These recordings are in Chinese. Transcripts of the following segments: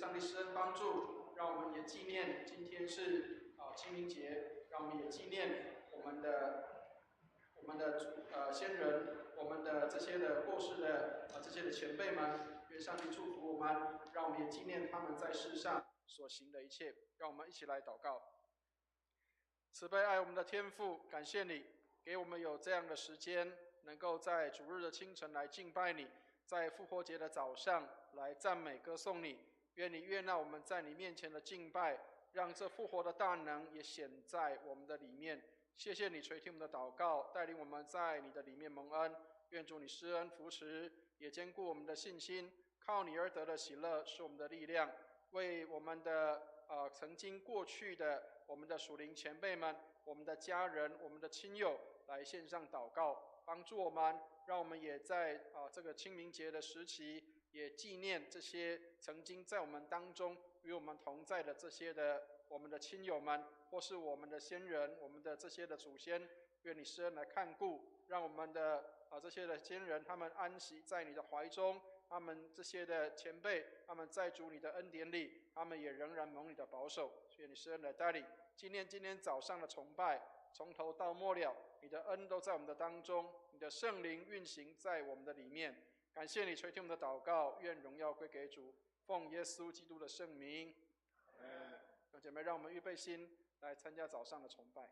上帝施恩帮助，让我们也纪念今天是清明节，让我们也纪念我们的先人，我们的这些的过世的这些的前辈们，愿上帝祝福我们，让我们也纪念他们在世上所行的一切。让我们一起来祷告。慈悲爱我们的天父，感谢你给我们有这样的时间，能够在主日的清晨来敬拜你，在复活节的早上来赞美歌颂你。愿你悦纳我们在你面前的敬拜，让这复活的大能也显在我们的里面。谢谢你垂听我们的祷告，带领我们在你的里面蒙恩。愿主你施恩扶持，也坚固我们的信心。靠你而得的喜乐是我们的力量。为我们的曾经过去的我们的属灵前辈们、我们的家人、我们的亲友来献上祷告，帮助我们，让我们也在这个清明节的时期，也纪念这些曾经在我们当中与我们同在的这些的我们的亲友们，或是我们的先人、我们的这些的祖先。愿你施恩来看顾，让我们的这些的先人他们安息在你的怀中。他们这些的前辈，他们在主你的恩典里，他们也仍然蒙你的保守。愿你施恩来带领。纪念今天早上的崇拜，从头到末了，你的恩都在我们的当中，你的圣灵运行在我们的里面。感谢你垂听我们的祷告，愿荣耀归给主，奉耶稣基督的圣名。弟兄姐妹，让我们预备心来参加早上的崇拜。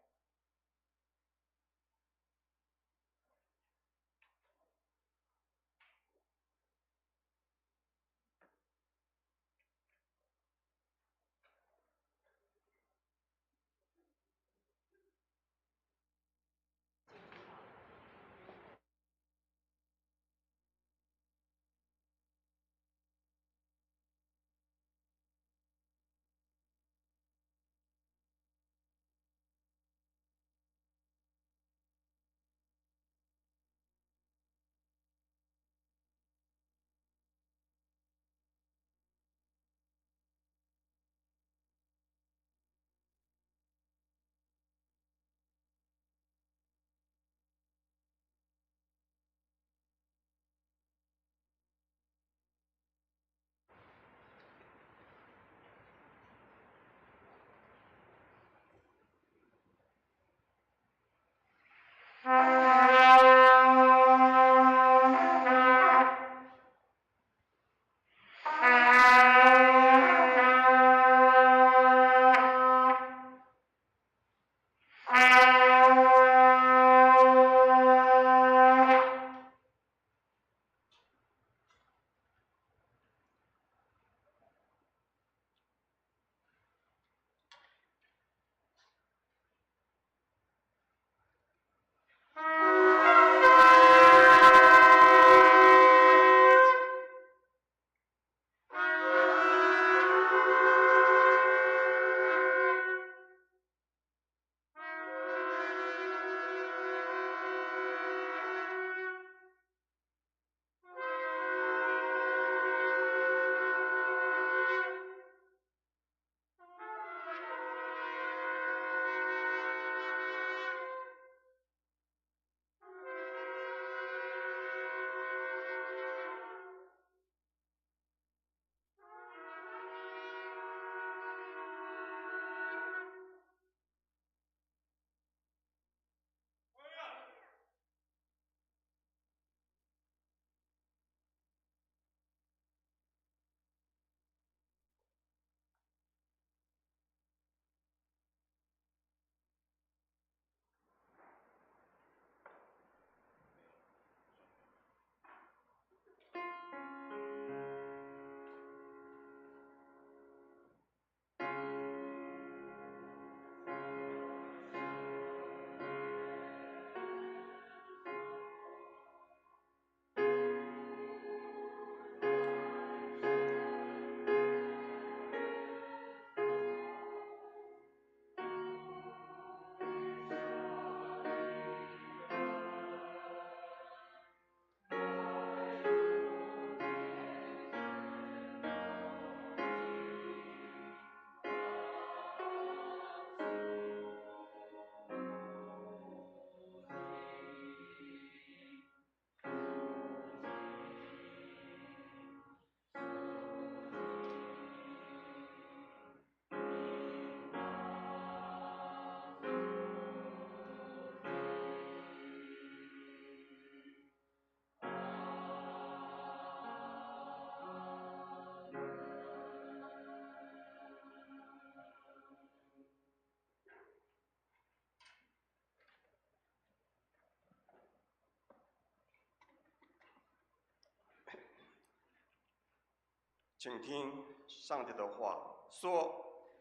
请听上帝的话，说：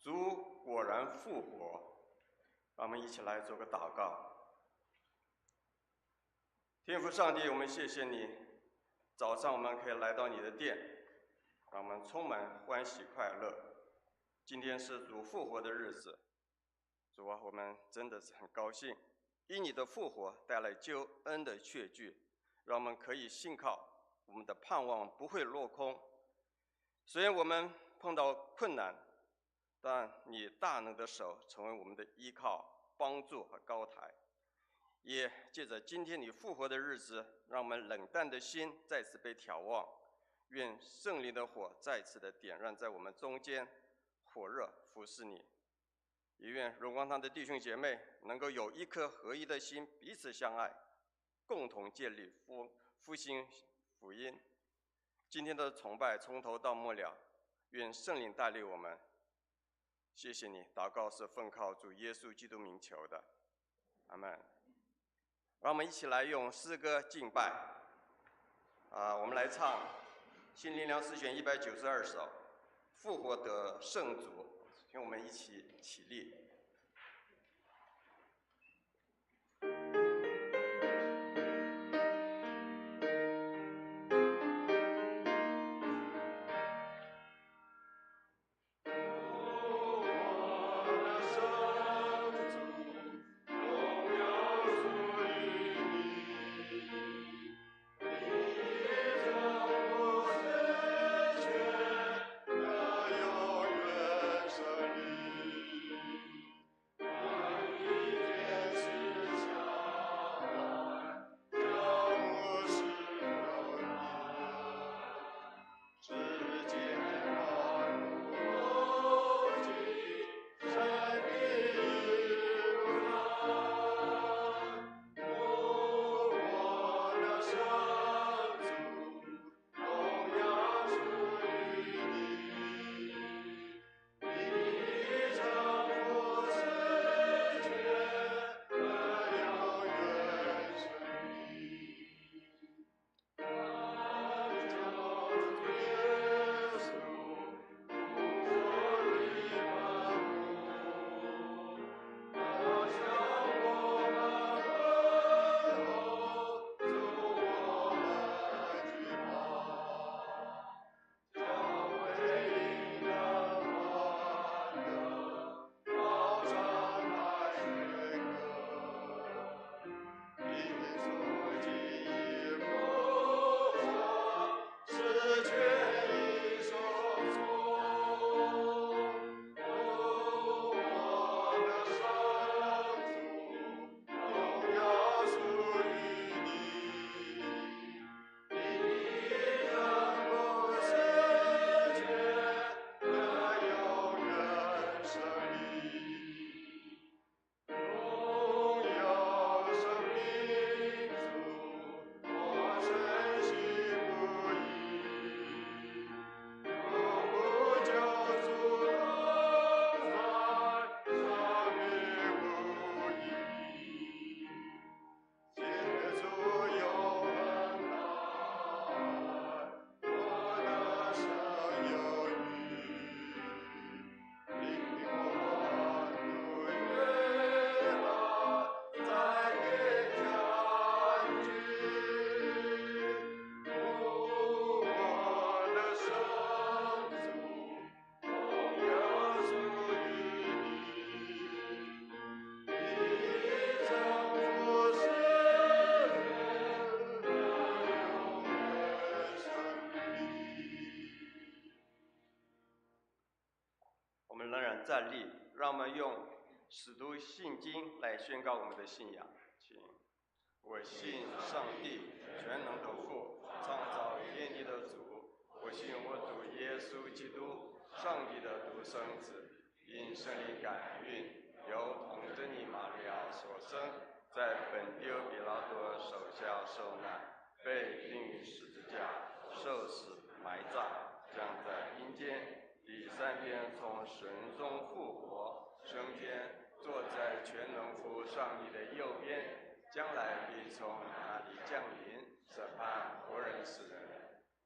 主果然复活。让我们一起来做个祷告。天父上帝，我们谢谢你，早上我们可以来到你的殿，让我们充满欢喜快乐。今天是主复活的日子，主啊，我们真的是很高兴，因你的复活带来救恩的确据，让我们可以信靠，我们的盼望不会落空。虽然我们碰到困难，但你大能的手成为我们的依靠、帮助和高台。也借着今天你复活的日子，让我们冷淡的心再次被挑旺。愿圣灵的火再次的点燃在我们中间，火热服侍你。也愿荣光堂的弟兄姐妹能够有一颗合一的心，彼此相爱，共同建立复兴福音。今天的崇拜从头到末了，愿圣灵带领我们。谢谢你，祷告是奉靠主耶稣基督名求的，阿们。让我们一起来用诗歌敬拜。我们来唱新灵粮诗选192首《复活的圣主》，请我们一起起立。站立，让我们用使徒信经来宣告我们的信仰。请，我信上帝全能的父，创造天地的主。我信我主耶稣基督，上帝的独生子，因圣灵感孕，由童贞女玛利亚所生，在本丢比拉多手下受难，被钉于十字架，受死，埋葬，将在阴间。第3天从神中复活，升天，坐在全能父上帝的右边，将来必从那里降临，审判活人死人。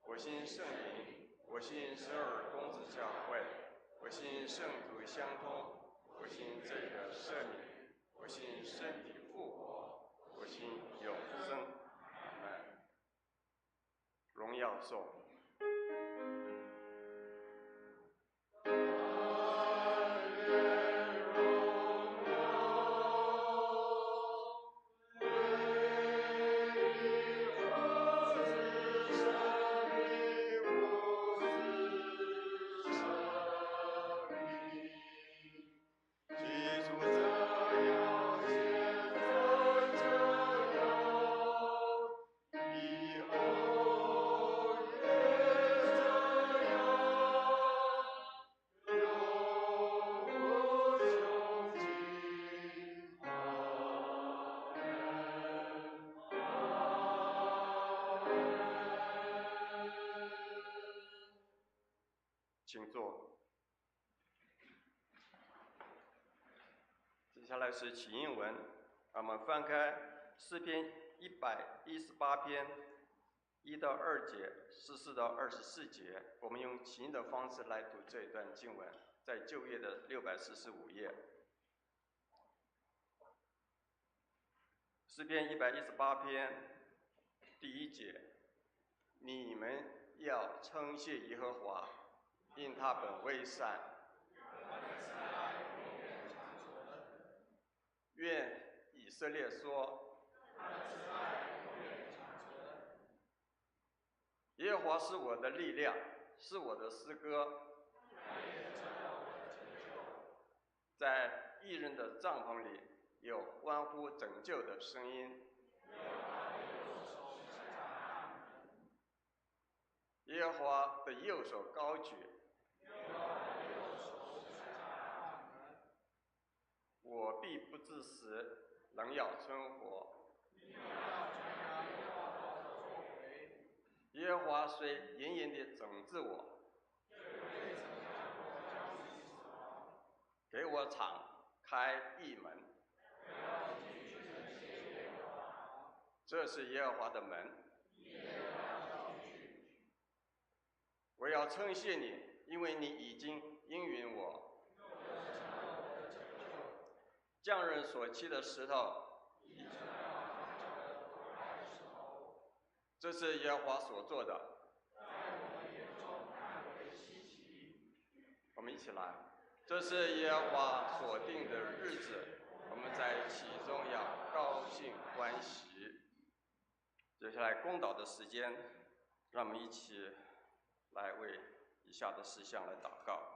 我信圣灵，我信十二公子教会，我信圣徒相通，我信罪的赦免，我信身体复活，我信永生。阿门。荣耀颂。请坐。接下来是起应文，我们翻开诗篇118篇1到2节，14到24节，我们用起应的方式来读这一段经文，在旧约的645页。诗篇118篇第1节，你们要称谢耶和华，因他本为善，愿以色列说，耶和华是我的力量，是我的诗歌，在义人的帐篷里有欢呼拯救的声音。耶和华的右手高举，我必不致死，仍要存活。耶和华虽严严地整治我，给我敞开义门。这是耶和华的门，我要称谢你，因为你已经应允我。匠人所砌的石头，这是耶和华所做的，我们一起来，这是耶和华所定的日子，我们在其中要高兴欢喜。接下来公祷的时间，让我们一起来为以下的事项来祷告。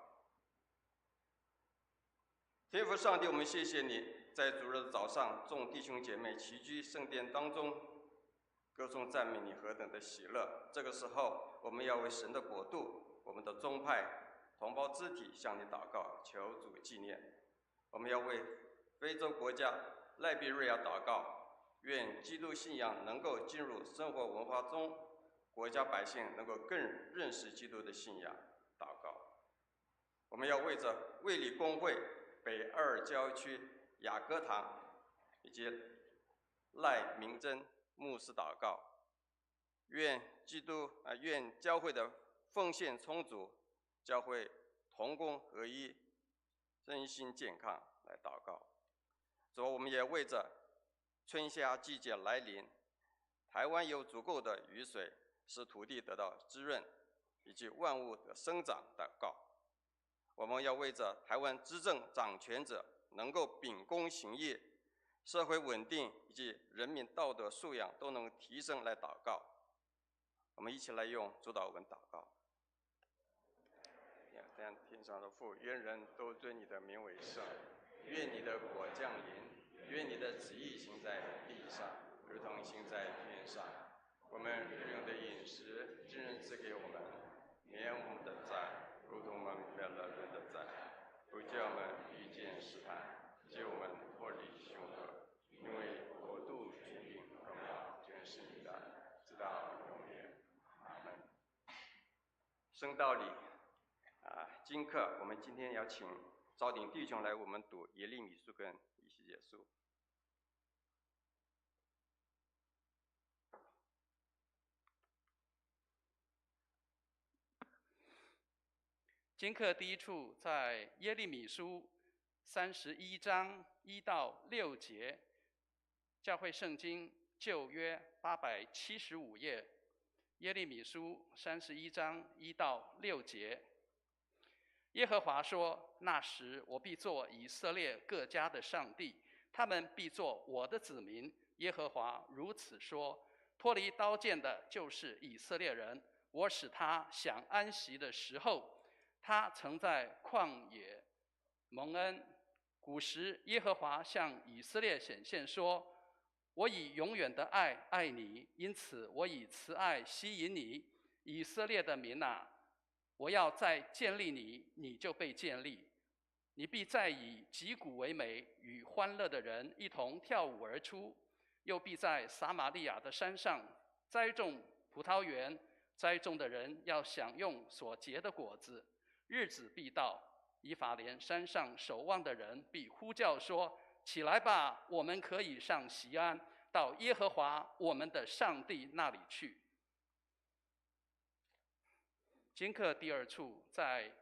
天父上帝，我们谢谢你，在主日的早上，众弟兄姐妹齐聚圣殿当中，歌颂赞美你何等的喜乐。这个时候，我们要为神的国度、我们的宗派、同胞肢体向你祷告，求主纪念。我们要为非洲国家赖比瑞亚祷告，愿基督信仰能够进入生活文化中，国家百姓能够更认识基督的信仰祷告。我们要为着卫理公会北二郊区雅各堂以及赖明珍牧师祷告，愿教会的奉献充足，教会同工合一，身心健康来祷告。主，我们也为着春夏季节来临，台湾有足够的雨水，使土地得到滋润，以及万物的生长祷告。我们要为着台湾执政掌权者能够秉公行义，社会稳定以及人民道德素养都能提升来祷告。我们一起来用主祷文祷告。天上的父，愿人都尊你的名为圣，愿你的国降临，愿你的旨意行在地上，如同行在天上。我们日用的饮食，今日赐给我们，免我们的债，如同我们免了人的债，不叫我们遇见试探，救我们脱离凶恶。因为国度、权柄、荣耀，全是你的，直到永远。阿门。圣道理今课我们今天要请招鼎弟兄来我们读耶利米书跟以西结书。经课第一处在耶利米书31章1到6节，教会圣经旧约875页，耶利米书31章1到6节。耶和华说：那时我必做以色列各家的上帝，他们必做我的子民。耶和华如此说：脱离刀剑的就是以色列人，我使他享安息的时候，他曾在旷野蒙恩。古时耶和华向以色列显现说：我以永远的爱爱你，因此我以慈爱吸引你，以色列的民啊，我要再建立你，你就被建立。你必再以击鼓为美，与欢乐的人一同跳舞而出。又必在撒玛利亚的山上栽种葡萄园，栽种的人要享用所结的果子。日子必到，以法莲山上守望的人必呼叫说：起来吧，我们可以上锡安，到耶和华我们的上帝那里去。经课第二处在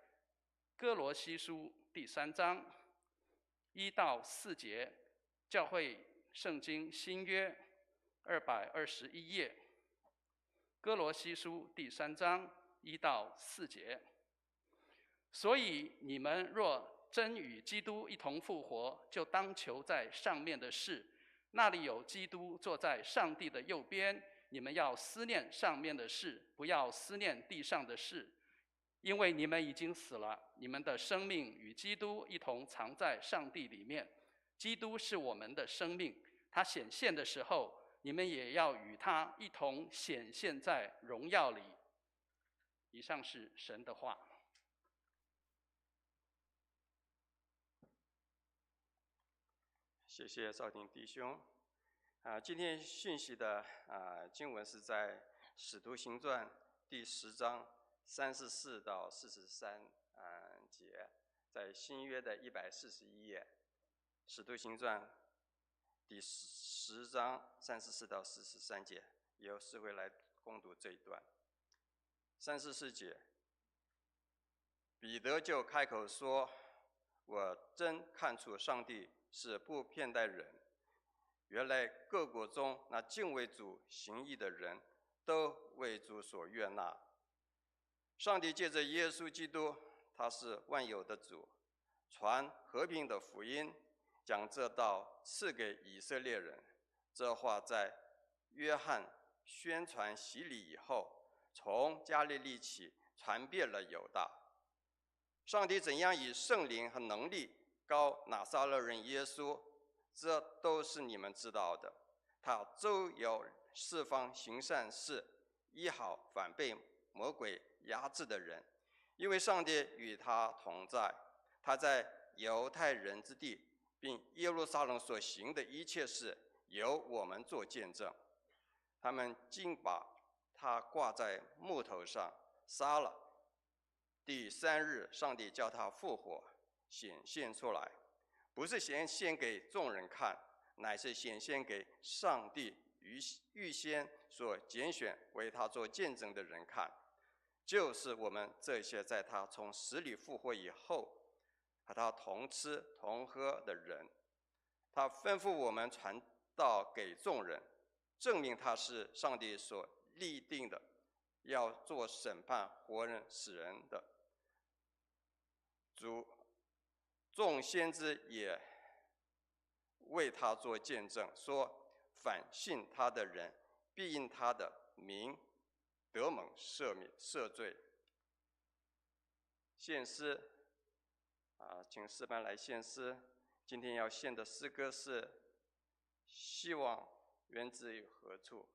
哥罗西书第3章1到4节，教会圣经新约221页。哥罗西书第3章1到4节。所以你们若真与基督一同复活，就当求在上面的事，那里有基督坐在上帝的右边。你们要思念上面的事，不要思念地上的事，因为你们已经死了，你们的生命与基督一同藏在上帝里面。基督是我们的生命，他显现的时候，你们也要与他一同显现在荣耀里。以上是神的话。谢谢赵鼎弟兄。今天讯息的经文是在《使徒行传》第10章34到43节，在新约的141页，《使徒行传》第10章34到43节，由诗会来攻读这一段。34节，彼得就开口说：我真看出上帝是不偏待人，原来各国中那敬畏主行义的人都为主所悦纳。上帝借着耶稣基督，他是万有的主，传和平的福音，将这道赐给以色列人。这话在约翰宣传洗礼以后，从加利利起传遍了犹大。上帝怎样以圣灵和能力膏拿撒勒人耶稣，这都是你们知道的。他周游四方行善事，医好反被魔鬼压制的人，因为上帝与他同在。他在犹太人之地并耶路撒冷所行的一切事，由我们做见证。他们竟把他挂在木头上杀了。第3日，上帝叫他复活，显现出来，不是显现给众人看，乃是显现给上帝预先所拣选为他做见证的人看，就是我们这些在他从死里复活以后和他同吃同喝的人。他吩咐我们传道给众人，证明他是上帝所立定的，要做审判活人死人的主。众先知也为他做见证，说反信他的人必因他的名得蒙赦罪。献诗请诗班来献诗。今天要献的诗歌是希望源自于何处。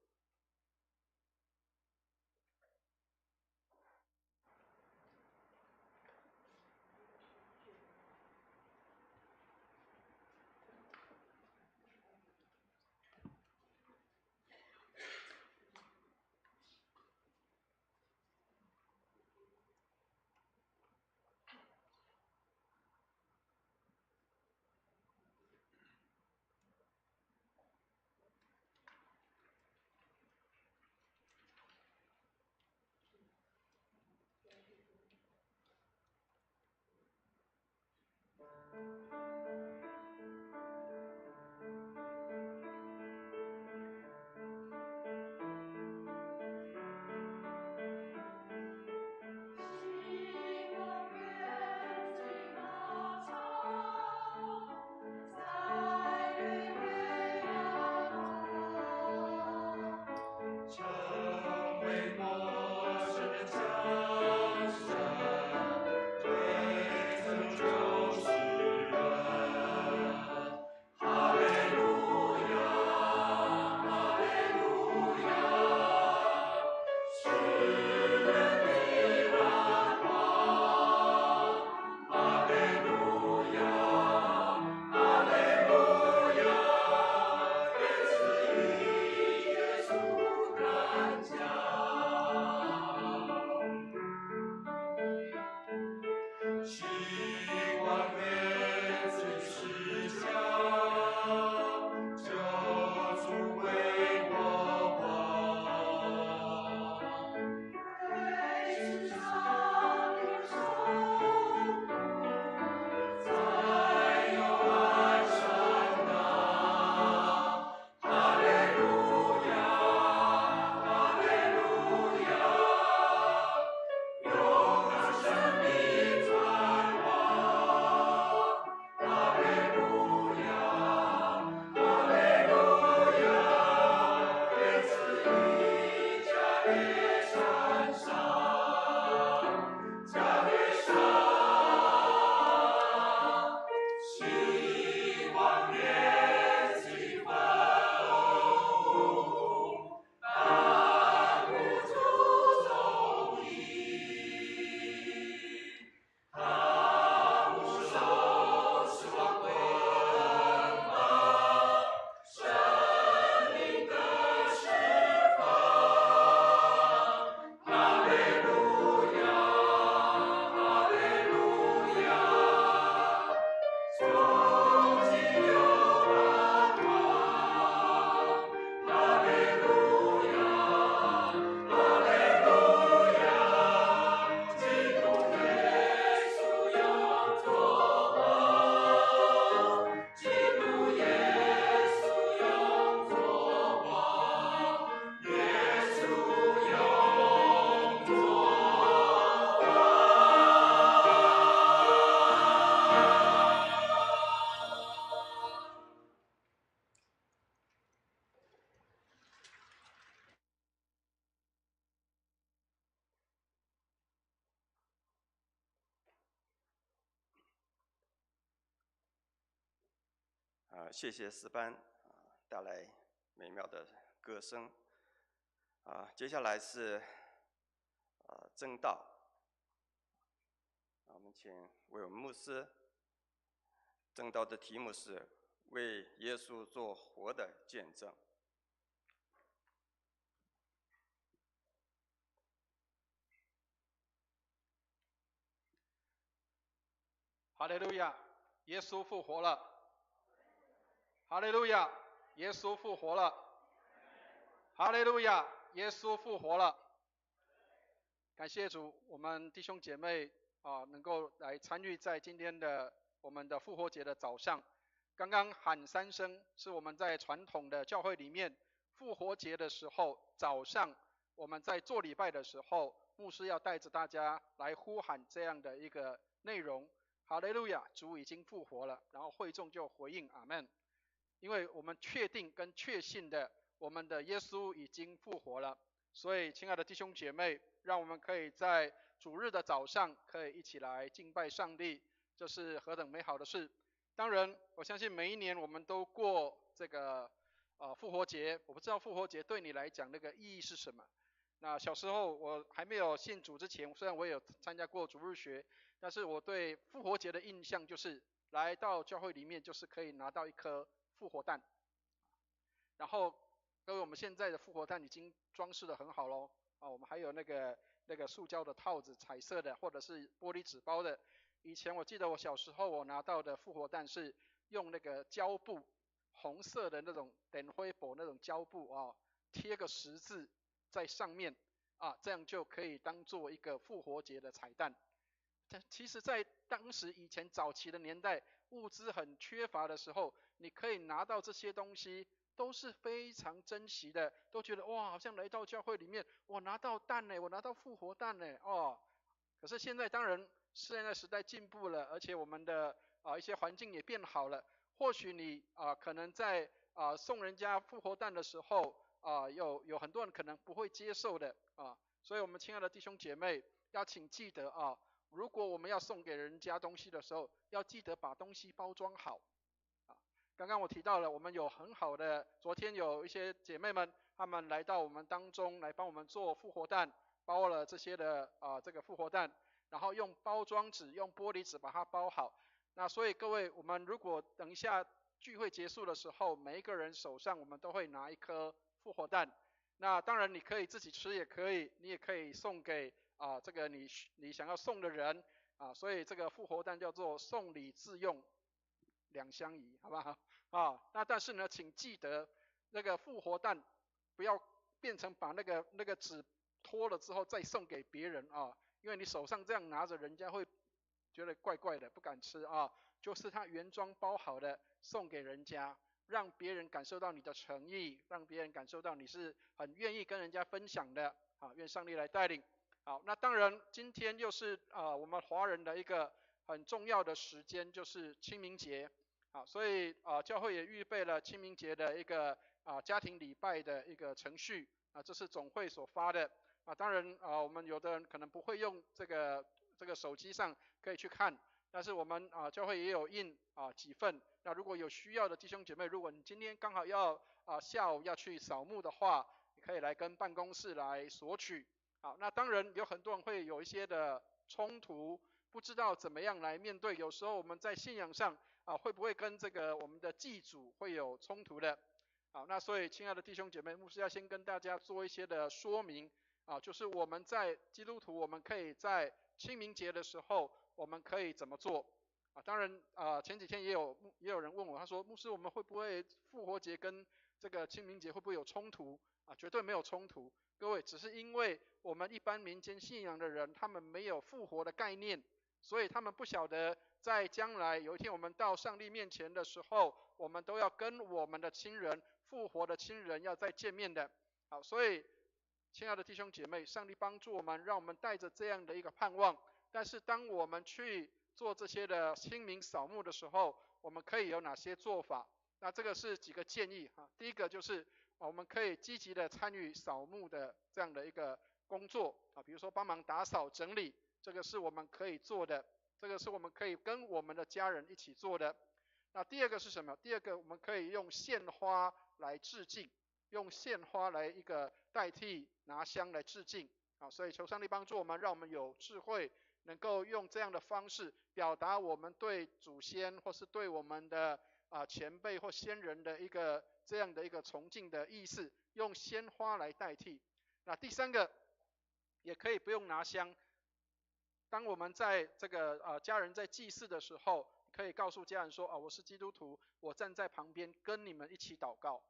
谢谢诗班带来美妙的歌声。接下来是正道。我们请为我们牧师。正道的题目是为耶稣做活的见证。哈利路亚，耶稣复活了。哈利路亚，耶稣复活了。哈利路亚，耶稣复活了。感谢主，我们弟兄姐妹能够来参与在今天的我们的复活节的早上。刚刚喊3声，是我们在传统的教会里面复活节的时候早上我们在做礼拜的时候，牧师要带着大家来呼喊这样的一个内容。哈利路亚，主已经复活了，然后会众就回应阿们。因为我们确定跟确信的，我们的耶稣已经复活了，所以亲爱的弟兄姐妹，让我们可以在主日的早上可以一起来敬拜上帝，这是何等美好的事。当然我相信每一年我们都过这个复活节，我不知道复活节对你来讲那个意义是什么。那小时候我还没有信主之前，虽然我也有参加过主日学，但是我对复活节的印象就是来到教会里面就是可以拿到一颗复活蛋。然后各位，我们现在的复活蛋已经装饰得很好咯，我们还有那个塑胶的套子，彩色的或者是玻璃纸包的。以前我记得我小时候我拿到的复活蛋是用那个胶布，红色的那种电灰布那种胶布贴个十字在上面这样就可以当做一个复活节的彩蛋。其实在当时以前早期的年代，物资很缺乏的时候，你可以拿到这些东西，都是非常珍惜的，都觉得哇，好像来到教会里面，我拿到蛋呢，我拿到复活蛋呢，哦。可是现在当然，现在时代进步了，而且我们的一些环境也变好了，或许你可能在送人家复活蛋的时候有很多人可能不会接受的所以我们亲爱的弟兄姐妹，要请记得如果我们要送给人家东西的时候，要记得把东西包装好刚刚我提到了，我们有很好的，昨天有一些姐妹们，她们来到我们当中来帮我们做复活蛋，包了这些的这个复活蛋，然后用包装纸、用玻璃纸把它包好。那所以各位，我们如果等一下聚会结束的时候，每一个人手上我们都会拿一颗复活蛋。那当然你可以自己吃也可以，你也可以送给这个你想要送的人所以这个复活蛋叫做送礼自用两相宜，好不好那但是呢，请记得那个复活蛋不要变成把那个纸脱了之后再送给别人因为你手上这样拿着，人家会觉得怪怪的，不敢吃就是它原装包好的送给人家，让别人感受到你的诚意，让别人感受到你是很愿意跟人家分享的愿上帝来带领。好，那当然今天又是我们华人的一个很重要的时间，就是清明节所以教会也预备了清明节的一个家庭礼拜的一个程序这是总会所发的当然我们有的人可能不会用这个手机上可以去看，但是我们教会也有印几份。那如果有需要的弟兄姐妹，如果你今天刚好要下午要去扫墓的话，你可以来跟办公室来索取好，那当然有很多人会有一些的冲突，不知道怎么样来面对。有时候我们在信仰上会不会跟这个我们的祭祖会有冲突的好，那所以亲爱的弟兄姐妹，牧师要先跟大家做一些的说明就是我们在基督徒，我们可以在清明节的时候，我们可以怎么做当然前几天也有人问我，他说牧师，我们会不会复活节跟这个清明节会不会有冲突绝对没有冲突。各位，只是因为我们一般民间信仰的人，他们没有复活的概念，所以他们不晓得在将来有一天我们到上帝面前的时候，我们都要跟我们的亲人复活的亲人要再见面的好，所以亲爱的弟兄姐妹，上帝帮助我们，让我们带着这样的一个盼望。但是当我们去做这些的清明扫墓的时候，我们可以有哪些做法？那这个是几个建议第一个就是我们可以积极的参与扫墓的这样的一个工作比如说帮忙打扫整理，这个是我们可以做的，这个是我们可以跟我们的家人一起做的。那第二个是什么？第二个我们可以用献花来致敬，用献花来一个代替拿香来致敬所以求上帝帮助我们，让我们有智慧，能够用这样的方式表达我们对祖先或是对我们的前辈或先人的一个这样的一个崇敬的意思，用鲜花来代替。那第三个也可以不用拿香，当我们在这个家人在祭祀的时候，可以告诉家人说我是基督徒，我站在旁边跟你们一起祷告，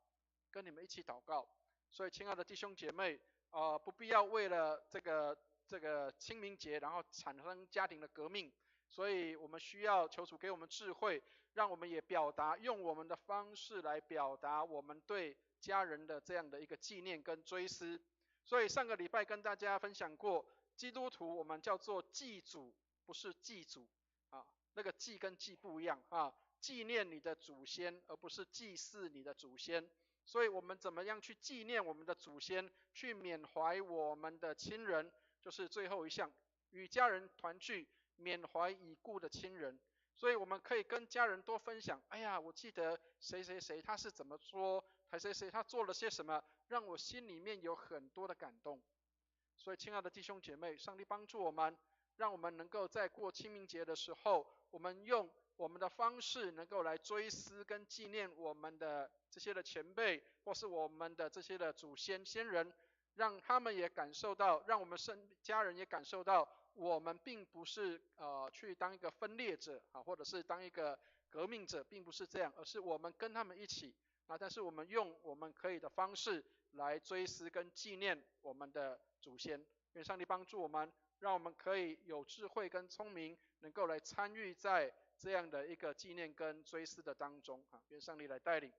跟你们一起祷告。所以亲爱的弟兄姐妹不必要为了这个清明节然后产生家庭的革命，所以我们需要求主给我们智慧，让我们也表达，用我们的方式来表达我们对家人的这样的一个纪念跟追思。所以上个礼拜跟大家分享过，基督徒我们叫做祭祖，不是祭祖那个祭跟祭不一样纪念你的祖先，而不是祭祀你的祖先。所以我们怎么样去纪念我们的祖先，去缅怀我们的亲人，就是最后一项，与家人团聚，缅怀已故的亲人。所以我们可以跟家人多分享，哎呀，我记得谁谁谁他是怎么说，谁谁谁他做了些什么，让我心里面有很多的感动。所以亲爱的弟兄姐妹，上帝帮助我们，让我们能够在过清明节的时候，我们用我们的方式能够来追思跟纪念我们的这些的前辈，或是我们的这些的祖先先人，让他们也感受到，让我们家人也感受到，我们并不是去当一个分裂者或者是当一个革命者，并不是这样，而是我们跟他们一起但是我们用我们可以的方式来追思跟纪念我们的祖先。愿上帝帮助我们，让我们可以有智慧跟聪明，能够来参与在这样的一个纪念跟追思的当中啊，愿上帝来带领。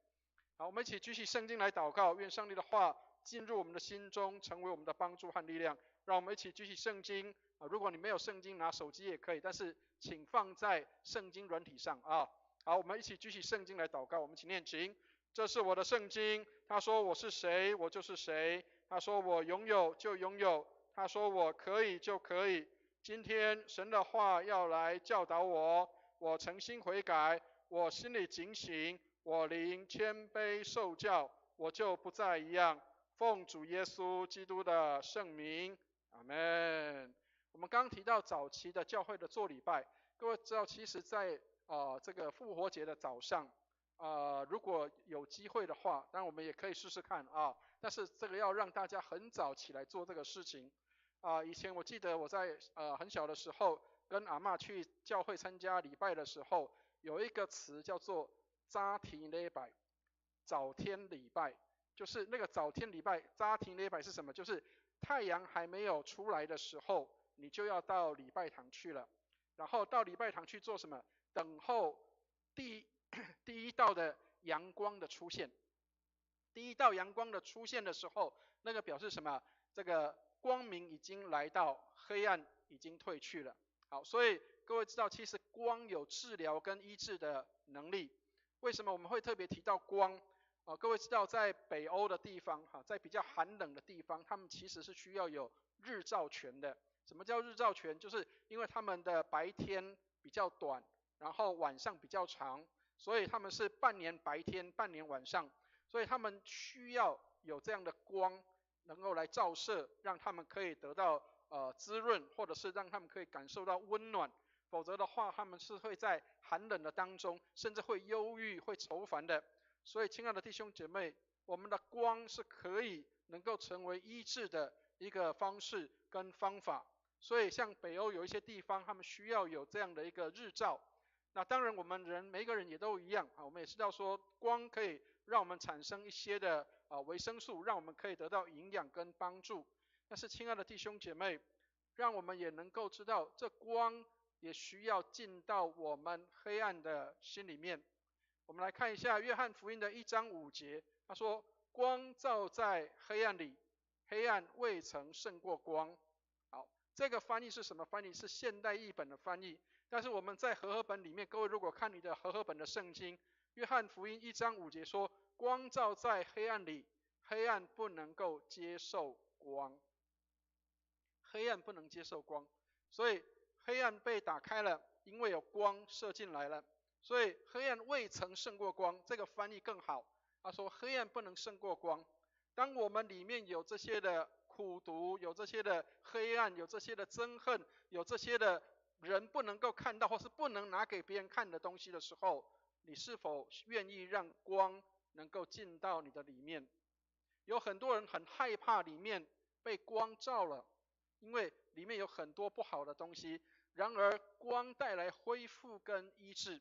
好，我们一起举起圣经来祷告，愿上帝的话进入我们的心中，成为我们的帮助和力量。让我们一起举起圣经啊，如果你没有圣经，拿手机也可以，但是请放在圣经软体上啊。好，我们一起举起圣经来祷告，我们请念经。这是我的圣经，他说我是谁，我就是谁。他说我拥有就拥有，他说我可以就可以。今天神的话要来教导我，我诚心悔改，我心里警醒，我灵谦卑受教，我就不再一样。奉主耶稣基督的圣名，阿们。我们刚刚提到早期的教会的做礼拜，各位知道，其实在这个复活节的早上，如果有机会的话，当然我们也可以试试看啊。但是这个要让大家很早起来做这个事情。以前我记得我在很小的时候，跟阿嬷去教会参加礼拜的时候，有一个词叫做早天礼拜，早天礼拜，就是那个早天礼拜，早天礼拜是什么？就是太阳还没有出来的时候，你就要到礼拜堂去了。然后到礼拜堂去做什么？等候第一道的阳光的出现。第一道阳光的出现的时候，那个表示什么？这个光明已经来到，黑暗已经退去了。好，所以各位知道，其实光有治疗跟医治的能力。为什么我们会特别提到光？各位知道，在北欧的地方，在比较寒冷的地方，他们其实是需要有日照权的。什么叫日照权？就是因为他们的白天比较短，然后晚上比较长，所以他们是半年白天，半年晚上。所以他们需要有这样的光能够来照射，让他们可以得到滋润，或者是让他们可以感受到温暖。否则的话，他们是会在寒冷的当中，甚至会忧郁、会愁烦的。所以，亲爱的弟兄姐妹，我们的光是可以能够成为医治的一个方式跟方法。所以，像北欧有一些地方，他们需要有这样的一个日照。那当然，我们每个人也都一样我们也知道说，光可以让我们产生一些的维生素，让我们可以得到营养跟帮助。但是，亲爱的弟兄姐妹，让我们也能够知道，这光也需要进到我们黑暗的心里面。我们来看一下约翰福音的1章5节，他说：“光照在黑暗里，黑暗未曾胜过光。”好，这个翻译是什么翻译？是现代译本的翻译。但是我们在和合本里面，各位如果看你的和合本的圣经，约翰福音1章5节说：“光照在黑暗里，黑暗不能够接受光。”黑暗不能接受光，所以黑暗被打开了，因为有光射进来了。所以黑暗未曾胜过光，这个翻译更好。他说黑暗不能胜过光。当我们里面有这些的苦毒，有这些的黑暗，有这些的憎恨，有这些的人不能够看到或是不能拿给别人看的东西的时候，你是否愿意让光能够进到你的里面？有很多人很害怕里面被光照了，因为里面有很多不好的东西。然而光带来恢复跟医治。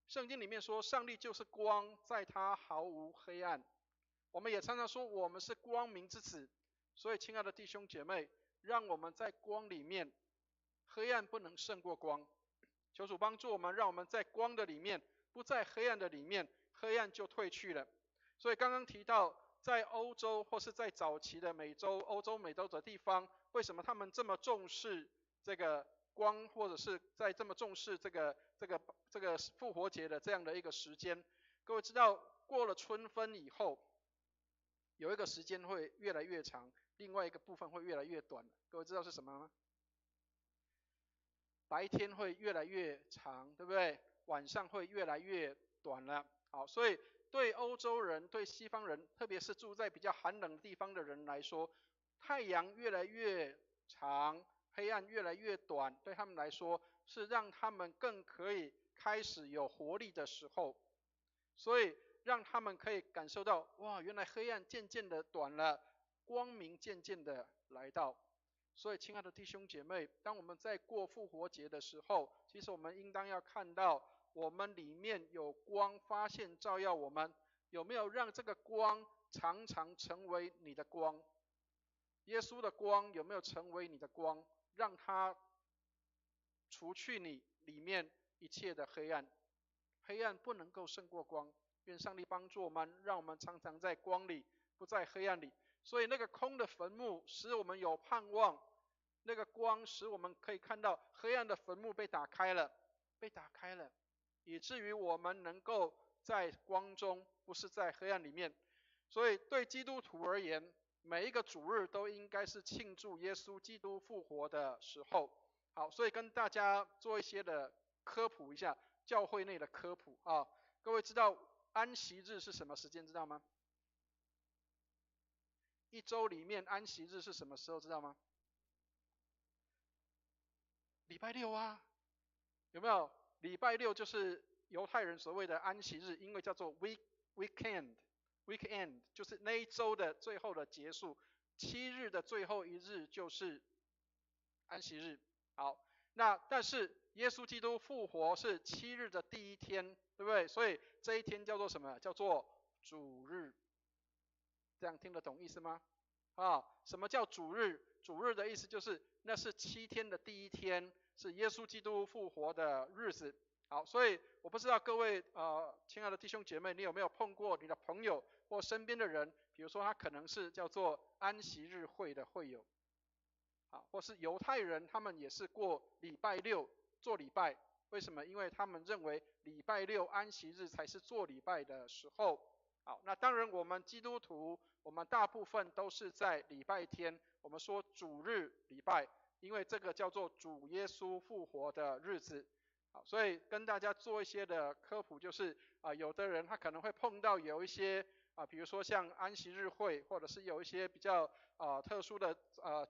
圣经里面说，上帝就是光，在他毫无黑暗。我们也常常说我们是光明之子。所以亲爱的弟兄姐妹，让我们在光里面，黑暗不能胜过光。求主帮助我们，让我们在光的里面，不在黑暗的里面，黑暗就退去了。所以刚刚提到在欧洲或是在早期的欧洲美洲的地方，为什么他们这么重视这个光，或者是在这么重视这个复活节的这样的一个时间？各位知道，过了春分以后，有一个时间会越来越长，另外一个部分会越来越短。各位知道是什么吗？白天会越来越长，对不对？晚上会越来越短了。好，所以对欧洲人、对西方人，特别是住在比较寒冷的地方的人来说，太阳越来越长，黑暗越来越短，对他们来说是让他们更可以开始有活力的时候。所以让他们可以感受到，哇，原来黑暗渐渐的短了，光明渐渐的来到。所以亲爱的弟兄姐妹，当我们在过复活节的时候，其实我们应当要看到我们里面有光发现照耀我们，有没有让这个光常常成为你的光？耶稣的光有没有成为你的光？让它除去你里面一切的黑暗。黑暗不能够胜过光，愿上帝帮助我们，让我们常常在光里，不在黑暗里。所以那个空的坟墓使我们有盼望，那个光使我们可以看到黑暗的坟墓被打开了，以至于我们能够在光中，不是在黑暗里面。所以对基督徒而言，每一个主日都应该是庆祝耶稣基督复活的时候。好，所以跟大家做一些的科普一下，教会内的科普啊。各位知道安息日是什么时间知道吗？一周里面安息日是什么时候知道吗？礼拜六啊，有没有？礼拜六就是犹太人所谓的安息日，因为叫做 weekend 就是那一周的最后的结束，7日的最后一日就是安息日。好，那但是耶稣基督复活是7日的第一天，对不对？所以这一天叫做什么？叫做主日。这样听得懂意思吗？什么叫主日？主日的意思就是那是7天的第一天，是耶稣基督复活的日子。好，所以我不知道各位亲爱的弟兄姐妹，你有没有碰过你的朋友或身边的人，比如说他可能是叫做安息日会的会友，或是犹太人，他们也是过礼拜六做礼拜。为什么？因为他们认为礼拜六安息日才是做礼拜的时候。好，那当然我们基督徒，我们大部分都是在礼拜天，我们说主日礼拜，因为这个叫做主耶稣复活的日子。好，所以跟大家做一些的科普，就是有的人他可能会碰到有一些比如说像安息日会，或者是有一些比较特殊的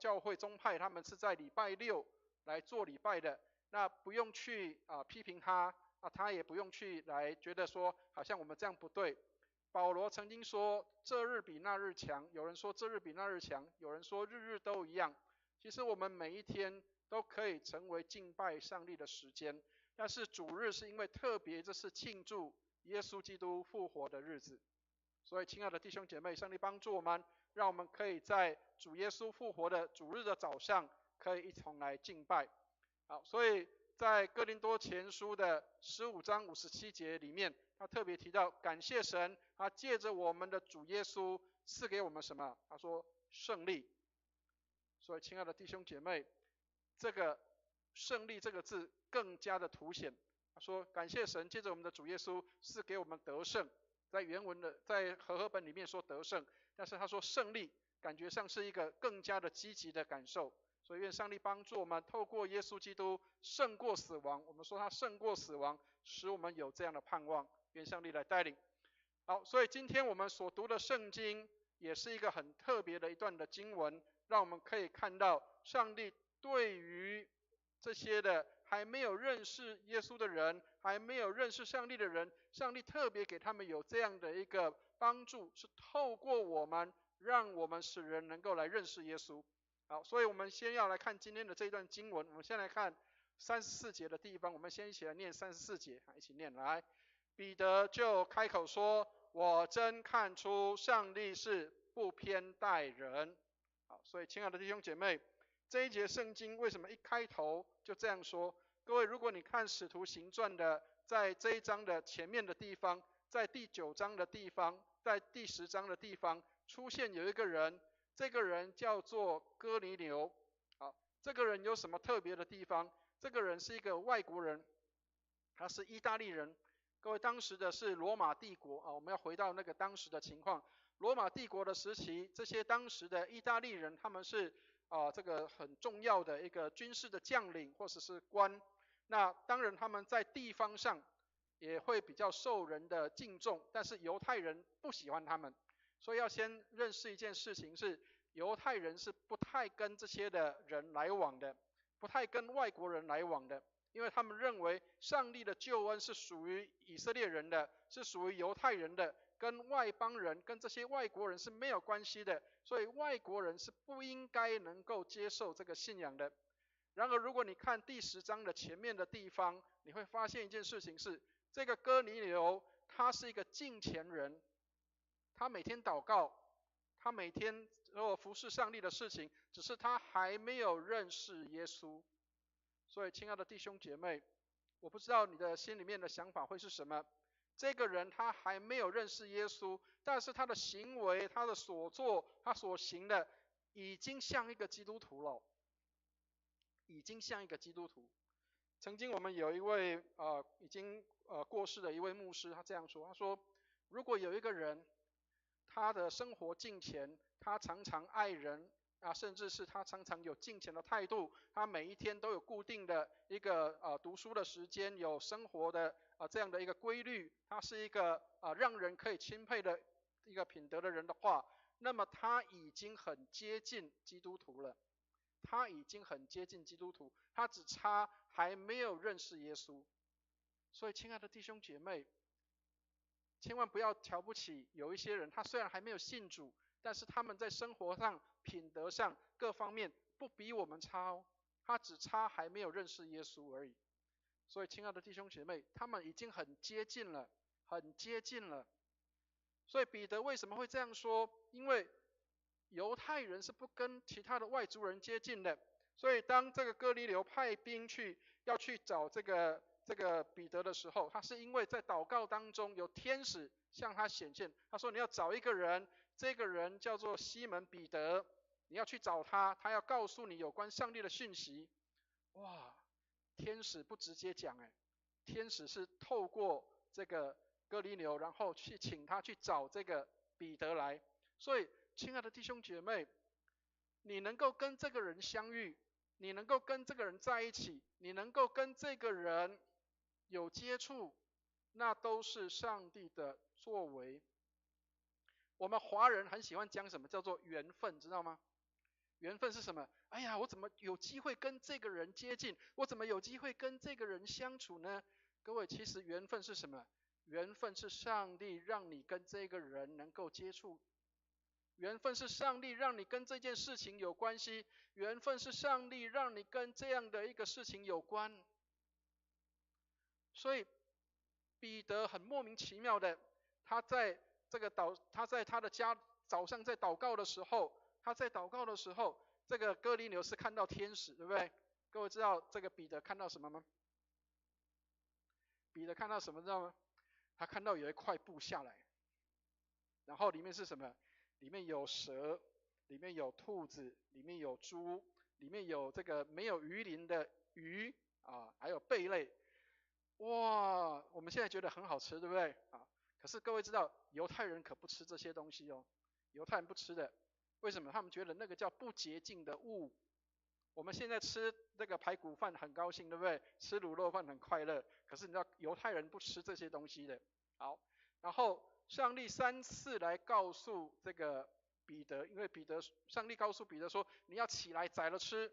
教会宗派，他们是在礼拜六来做礼拜的，那不用去批评他，他也不用去来觉得说好像我们这样不对。保罗曾经说这日比那日强，有人说这日比那日强，有人说日日都一样。其实我们每一天都可以成为敬拜上帝的时间，但是主日是因为特别这是庆祝耶稣基督复活的日子。所以亲爱的弟兄姐妹，上帝帮助我们，让我们可以在主耶稣复活的主日的早上可以一同来敬拜。好，所以在哥林多前书的15章57节里面，他特别提到感谢神，他借着我们的主耶稣赐给我们什么？他说胜利。所以亲爱的弟兄姐妹，这个胜利这个字更加的凸显。他说感谢神，借着我们的主耶稣赐给我们得胜。在原文的在和合本里面说得胜，但是他说胜利，感觉上是一个更加的积极的感受。所以愿上帝帮助我们，透过耶稣基督胜过死亡。我们说他胜过死亡，使我们有这样的盼望。愿上帝来带领。好，所以今天我们所读的圣经也是一个很特别的一段的经文，让我们可以看到上帝对于这些的还没有认识耶稣的人，还没有认识上帝的人，上帝特别给他们有这样的一个帮助，是透过我们，让我们使人能够来认识耶稣。好，所以我们先要来看今天的这一段经文，我们先来看34节的地方，我们先一起来念34节，一起念来。彼得就开口说：“我真看出上帝是不偏待人。”好，所以亲爱的弟兄姐妹，这一节圣经为什么一开头就这样说？各位，如果你看使徒行传的，在这一章的前面的地方，在第9章的地方，在第10章的地方，出现有一个人，这个人叫做哥尼流。好，这个人有什么特别的地方？这个人是一个外国人，他是意大利人。各位，当时的是罗马帝国我们要回到那个当时的情况。罗马帝国的时期，这些当时的意大利人，他们是这个很重要的一个军事的将领或者是官。那当然他们在地方上也会比较受人的敬重，但是犹太人不喜欢他们。所以要先认识一件事情是，犹太人是不太跟这些的人来往的，不太跟外国人来往的。因为他们认为上帝的救恩是属于以色列人的，是属于犹太人的，跟外邦人、跟这些外国人是没有关系的，所以外国人是不应该能够接受这个信仰的。然而，如果你看第10章的前面的地方，你会发现一件事情是，这个哥尼流他是一个敬虔人，他每天祷告，他每天服侍上帝的事情，只是他还没有认识耶稣。所以，亲爱的弟兄姐妹，我不知道你的心里面的想法会是什么。这个人他还没有认识耶稣，但是他的行为、他的所作、他所行的，已经像一个基督徒了，已经像一个基督徒。曾经我们有一位已经过世的一位牧师，他这样说，他说，如果有一个人，他的生活敬虔，他常常爱人甚至是他常常有敬虔的态度，他每一天都有固定的一个读书的时间，有生活的这样的一个规律，他是一个让人可以钦佩的一个品德的人的话，那么他已经很接近基督徒了。他已经很接近基督徒，他只差还没有认识耶稣。所以，亲爱的弟兄姐妹，千万不要瞧不起有一些人，他虽然还没有信主，但是他们在生活上、品德上各方面不比我们差哦，他只差还没有认识耶稣而已。所以，亲爱的弟兄姐妹，他们已经很接近了，很接近了。所以彼得为什么会这样说？因为犹太人是不跟其他的外族人接近的，所以当这个哥尼流派兵要去找这个彼得的时候，他是因为在祷告当中有天使向他显现，他说你要找一个人，这个人叫做西门彼得，你要去找他，他要告诉你有关上帝的讯息。哇，天使不直接讲天使是透过这个哥尼流，然后去请他去找这个彼得来。所以亲爱的弟兄姐妹，你能够跟这个人相遇，你能够跟这个人在一起，你能够跟这个人有接触，那都是上帝的作为。我们华人很喜欢讲什么叫做缘分，知道吗？缘分是什么？哎呀，我怎么有机会跟这个人接近？我怎么有机会跟这个人相处呢？各位，其实缘分是什么？缘分是上帝让你跟这个人能够接触。缘分是上帝让你跟这件事情有关系，缘分是上帝让你跟这样的一个事情有关。所以彼得很莫名其妙的，他在他的家早上在祷告的时候，这个哥尼流是看到天使，对不对？各位知道这个彼得看到什么吗？彼得看到什么知道吗？他看到有一块布下来，然后里面是什么？里面有蛇，里面有兔子，里面有猪，里面有这个没有鱼鳞的鱼还有贝类。哇，我们现在觉得很好吃，对不对可是各位知道，犹太人可不吃这些东西哦，犹太人不吃的。为什么？他们觉得那个叫不洁净的物。我们现在吃这个排骨饭很高兴，对不对？吃卤肉饭很快乐。可是你知道犹太人不吃这些东西的。好，然后上帝3次来告诉这个彼得，因为上帝告诉彼得说你要起来宰了吃。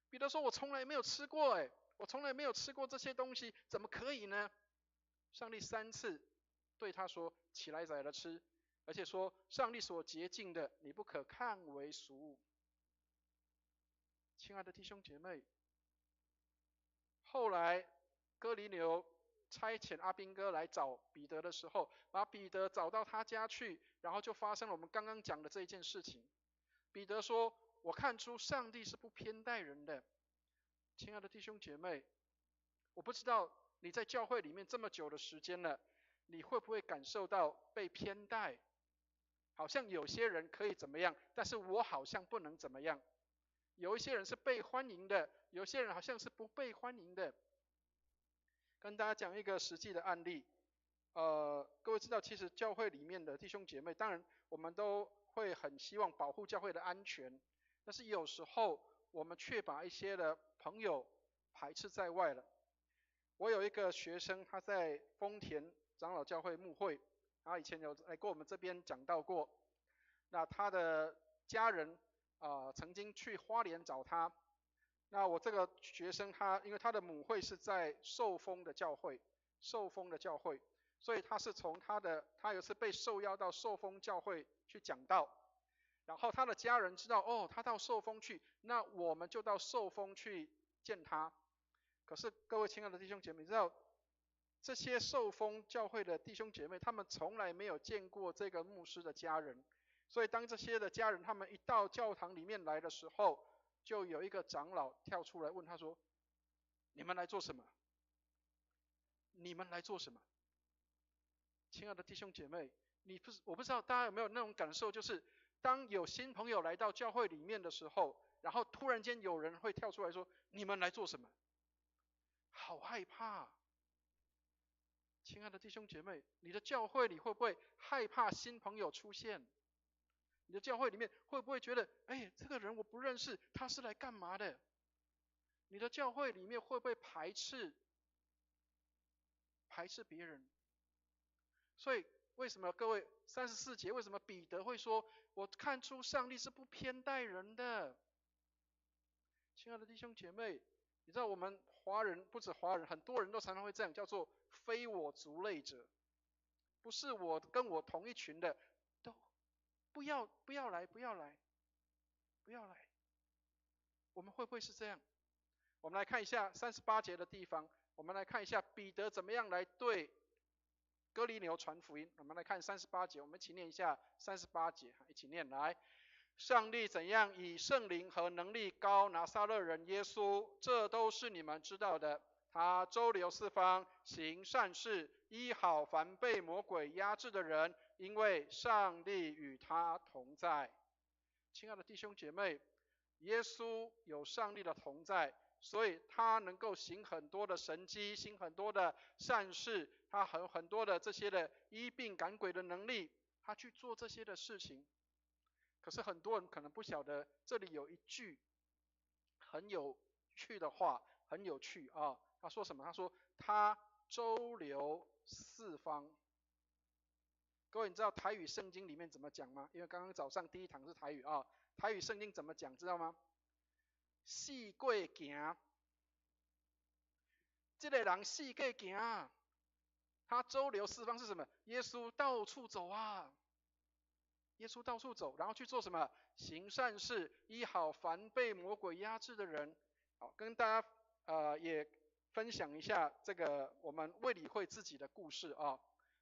彼得说我从来没有吃过我从来没有吃过这些东西，怎么可以呢？上帝3次对他说起来宰了吃，而且说上帝所洁净的你不可看为俗物。亲爱的弟兄姐妹，后来哥尼流差遣阿兵哥来找彼得的时候，把彼得找到他家去，然后就发生了我们刚刚讲的这一件事情。彼得说我看出上帝是不偏待人的。亲爱的弟兄姐妹，我不知道你在教会里面这么久的时间了，你会不会感受到被偏待？好像有些人可以怎么样，但是我好像不能怎么样。有一些人是被欢迎的，有些人好像是不被欢迎的。跟大家讲一个实际的案例。各位知道，其实教会里面的弟兄姐妹，当然我们都会很希望保护教会的安全，但是有时候我们却把一些的朋友排斥在外了。我有一个学生，他在丰田长老教会牧会，他以前有来过我们这边讲道过。那他的家人曾经去花莲找他。那我这个学生因为他的母会是在受封的教会，所以他是从他有次被受邀到受封教会去讲道，然后他的家人知道他到受封去，那我们就到受封去见他。可是各位亲爱的弟兄姐妹，你知道这些受封教会的弟兄姐妹，他们从来没有见过这个牧师的家人，所以当这些的家人他们一到教堂里面来的时候，就有一个长老跳出来问他说：“你们来做什么？你们来做什么？”亲爱的弟兄姐妹，我不知道大家有没有那种感受，就是当有新朋友来到教会里面的时候，然后突然间有人会跳出来说：“你们来做什么？”好害怕。亲爱的弟兄姐妹，你的教会里会不会害怕新朋友出现？你的教会里面会不会觉得，哎，这个人我不认识，他是来干嘛的？你的教会里面会不会排斥别人？所以为什么各位34节，为什么彼得会说，我看出上帝是不偏待人的？亲爱的弟兄姐妹，你知道我们华人不止华人，很多人都常常会这样，叫做非我族类者，不是我跟我同一群的，都不要来。我们会不会是这样？我们来看一下38节的地方，我们来看一下彼得怎么样来对哥尼流传福音。我们来看38节，我们一起念一下38节，一起念来。上帝怎样以圣灵和能力膏拿撒勒人耶稣，这都是你们知道的。他周流四方，行善事，医好凡被魔鬼压制的人，因为上帝与他同在。亲爱的弟兄姐妹，耶稣有上帝的同在，所以他能够行很多的神迹，行很多的善事，他很多的这些的医病赶鬼的能力，他去做这些的事情。可是很多人可能不晓得，这里有一句很有趣的话，很有趣啊。他说什么？他说他周流四方。各位，你知道台语圣经里面怎么讲吗？因为刚刚早上第一堂是台语啊。台语圣经怎么讲？知道吗？四过行，这个人四过行，他周流四方是什么？耶稣到处走啊。耶稣到处走，然后去做什么？行善事，医好凡被魔鬼压制的人。好，跟大家也分享一下这个我们卫理会自己的故事啊。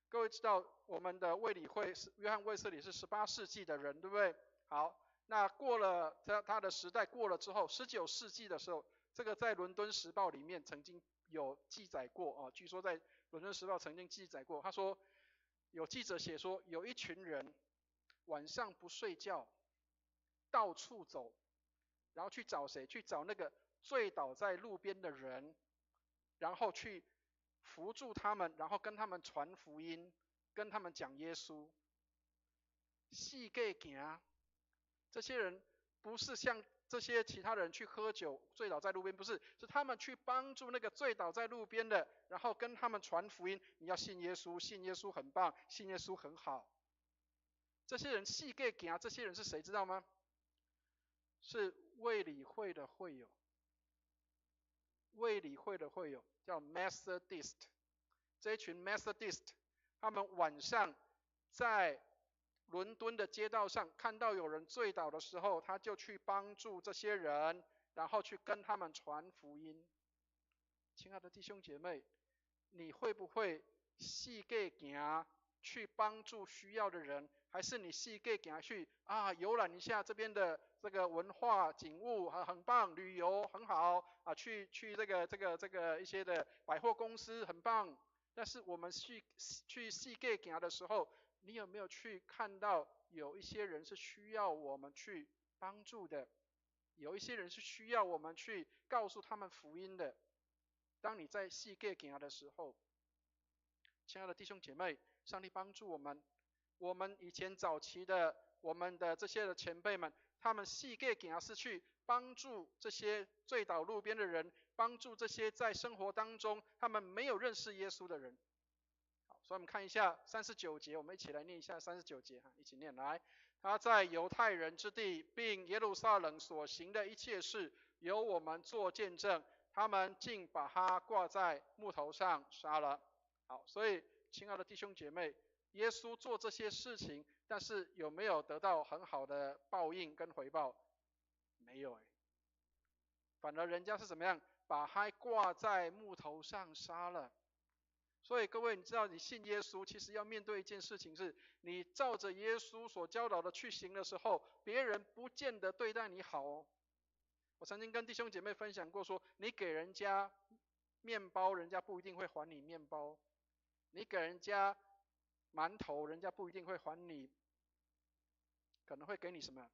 各位知道我们的卫理会约翰卫斯理是18世纪的人，对不对？好，那过了他的时代过了之后，19世纪的时候，这个在伦敦时报里面曾经有记载过啊。据说在伦敦时报曾经记载过，他说有记者写说，有一群人晚上不睡觉，到处走，然后去找谁？去找那个醉倒在路边的人，然后去扶住他们，然后跟他们传福音，跟他们讲耶稣。四过行，这些人不是像这些其他人去喝酒醉倒在路边，不是，是他们去帮助那个醉倒在路边的，然后跟他们传福音。你要信耶稣，信耶稣很棒，信耶稣很好。这些人四过行，这些人是谁知道吗？是卫理会的会友。卫理会的会友叫 Methodist， 这一群 Methodist， 他们晚上在伦敦的街道上看到有人醉倒的时候，他就去帮助这些人，然后去跟他们传福音。亲爱的弟兄姐妹，你会不会四过行去帮助需要的人，还是你四过行去游览一下这边的这个文化景物，很棒，旅游很好啊，去这个一些的百货公司很棒。但是我们去四过行的时候，你有没有去看到有一些人是需要我们去帮助的？有一些人是需要我们去告诉他们福音的。当你在四过行的时候，亲爱的弟兄姐妹，上帝帮助我们。我们以前早期的我们的这些的前辈们，他们四过行是去帮助这些醉倒路边的人，帮助这些在生活当中他们没有认识耶稣的人。好，所以我们看一下39节，我们一起来念一下39节，一起念来。他在犹太人之地，并耶路撒冷所行的一切事，由我们做见证。他们竟把他挂在木头上杀了。好，所以亲爱的弟兄姐妹，耶稣做这些事情，但是有没有得到很好的报应跟回报？没有反而人家是怎么样？把他挂在木头上杀了。所以各位，你知道你信耶稣，其实要面对一件事情是，你照着耶稣所教导的去行的时候，别人不见得对待你好哦。我曾经跟弟兄姐妹分享过说，你给人家面包，人家不一定会还你面包；你给人家馒头，人家不一定会还你，可能会给你什么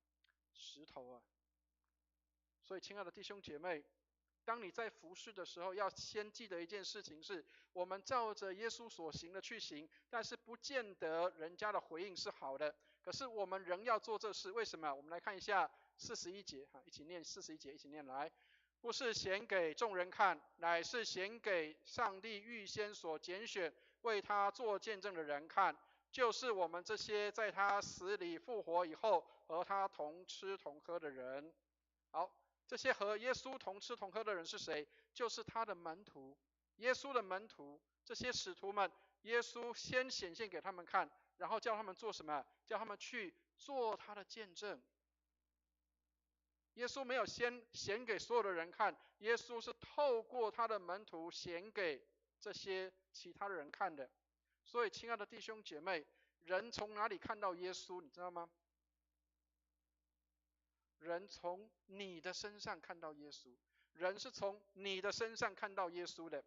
石头啊。所以，亲爱的弟兄姐妹，当你在服侍的时候，要先记得一件事情是，我们照着耶稣所行的去行，但是不见得人家的回应是好的。可是我们仍要做这事，为什么？我们来看一下41节，一起念41节，一起念来。不是显给众人看，乃是显给上帝预先所拣选，为他做见证的人看，就是我们这些在他死里复活以后，和他同吃同喝的人。好，这些和耶稣同吃同喝的人是谁？就是他的门徒，耶稣的门徒，这些使徒们，耶稣先显现给他们看，然后叫他们做什么？叫他们去做他的见证。耶稣没有先显给所有的人看，耶稣是透过他的门徒显给这些其他的人看的。所以，亲爱的弟兄姐妹，人从哪里看到耶稣？你知道吗？人从你的身上看到耶稣，人是从你的身上看到耶稣的。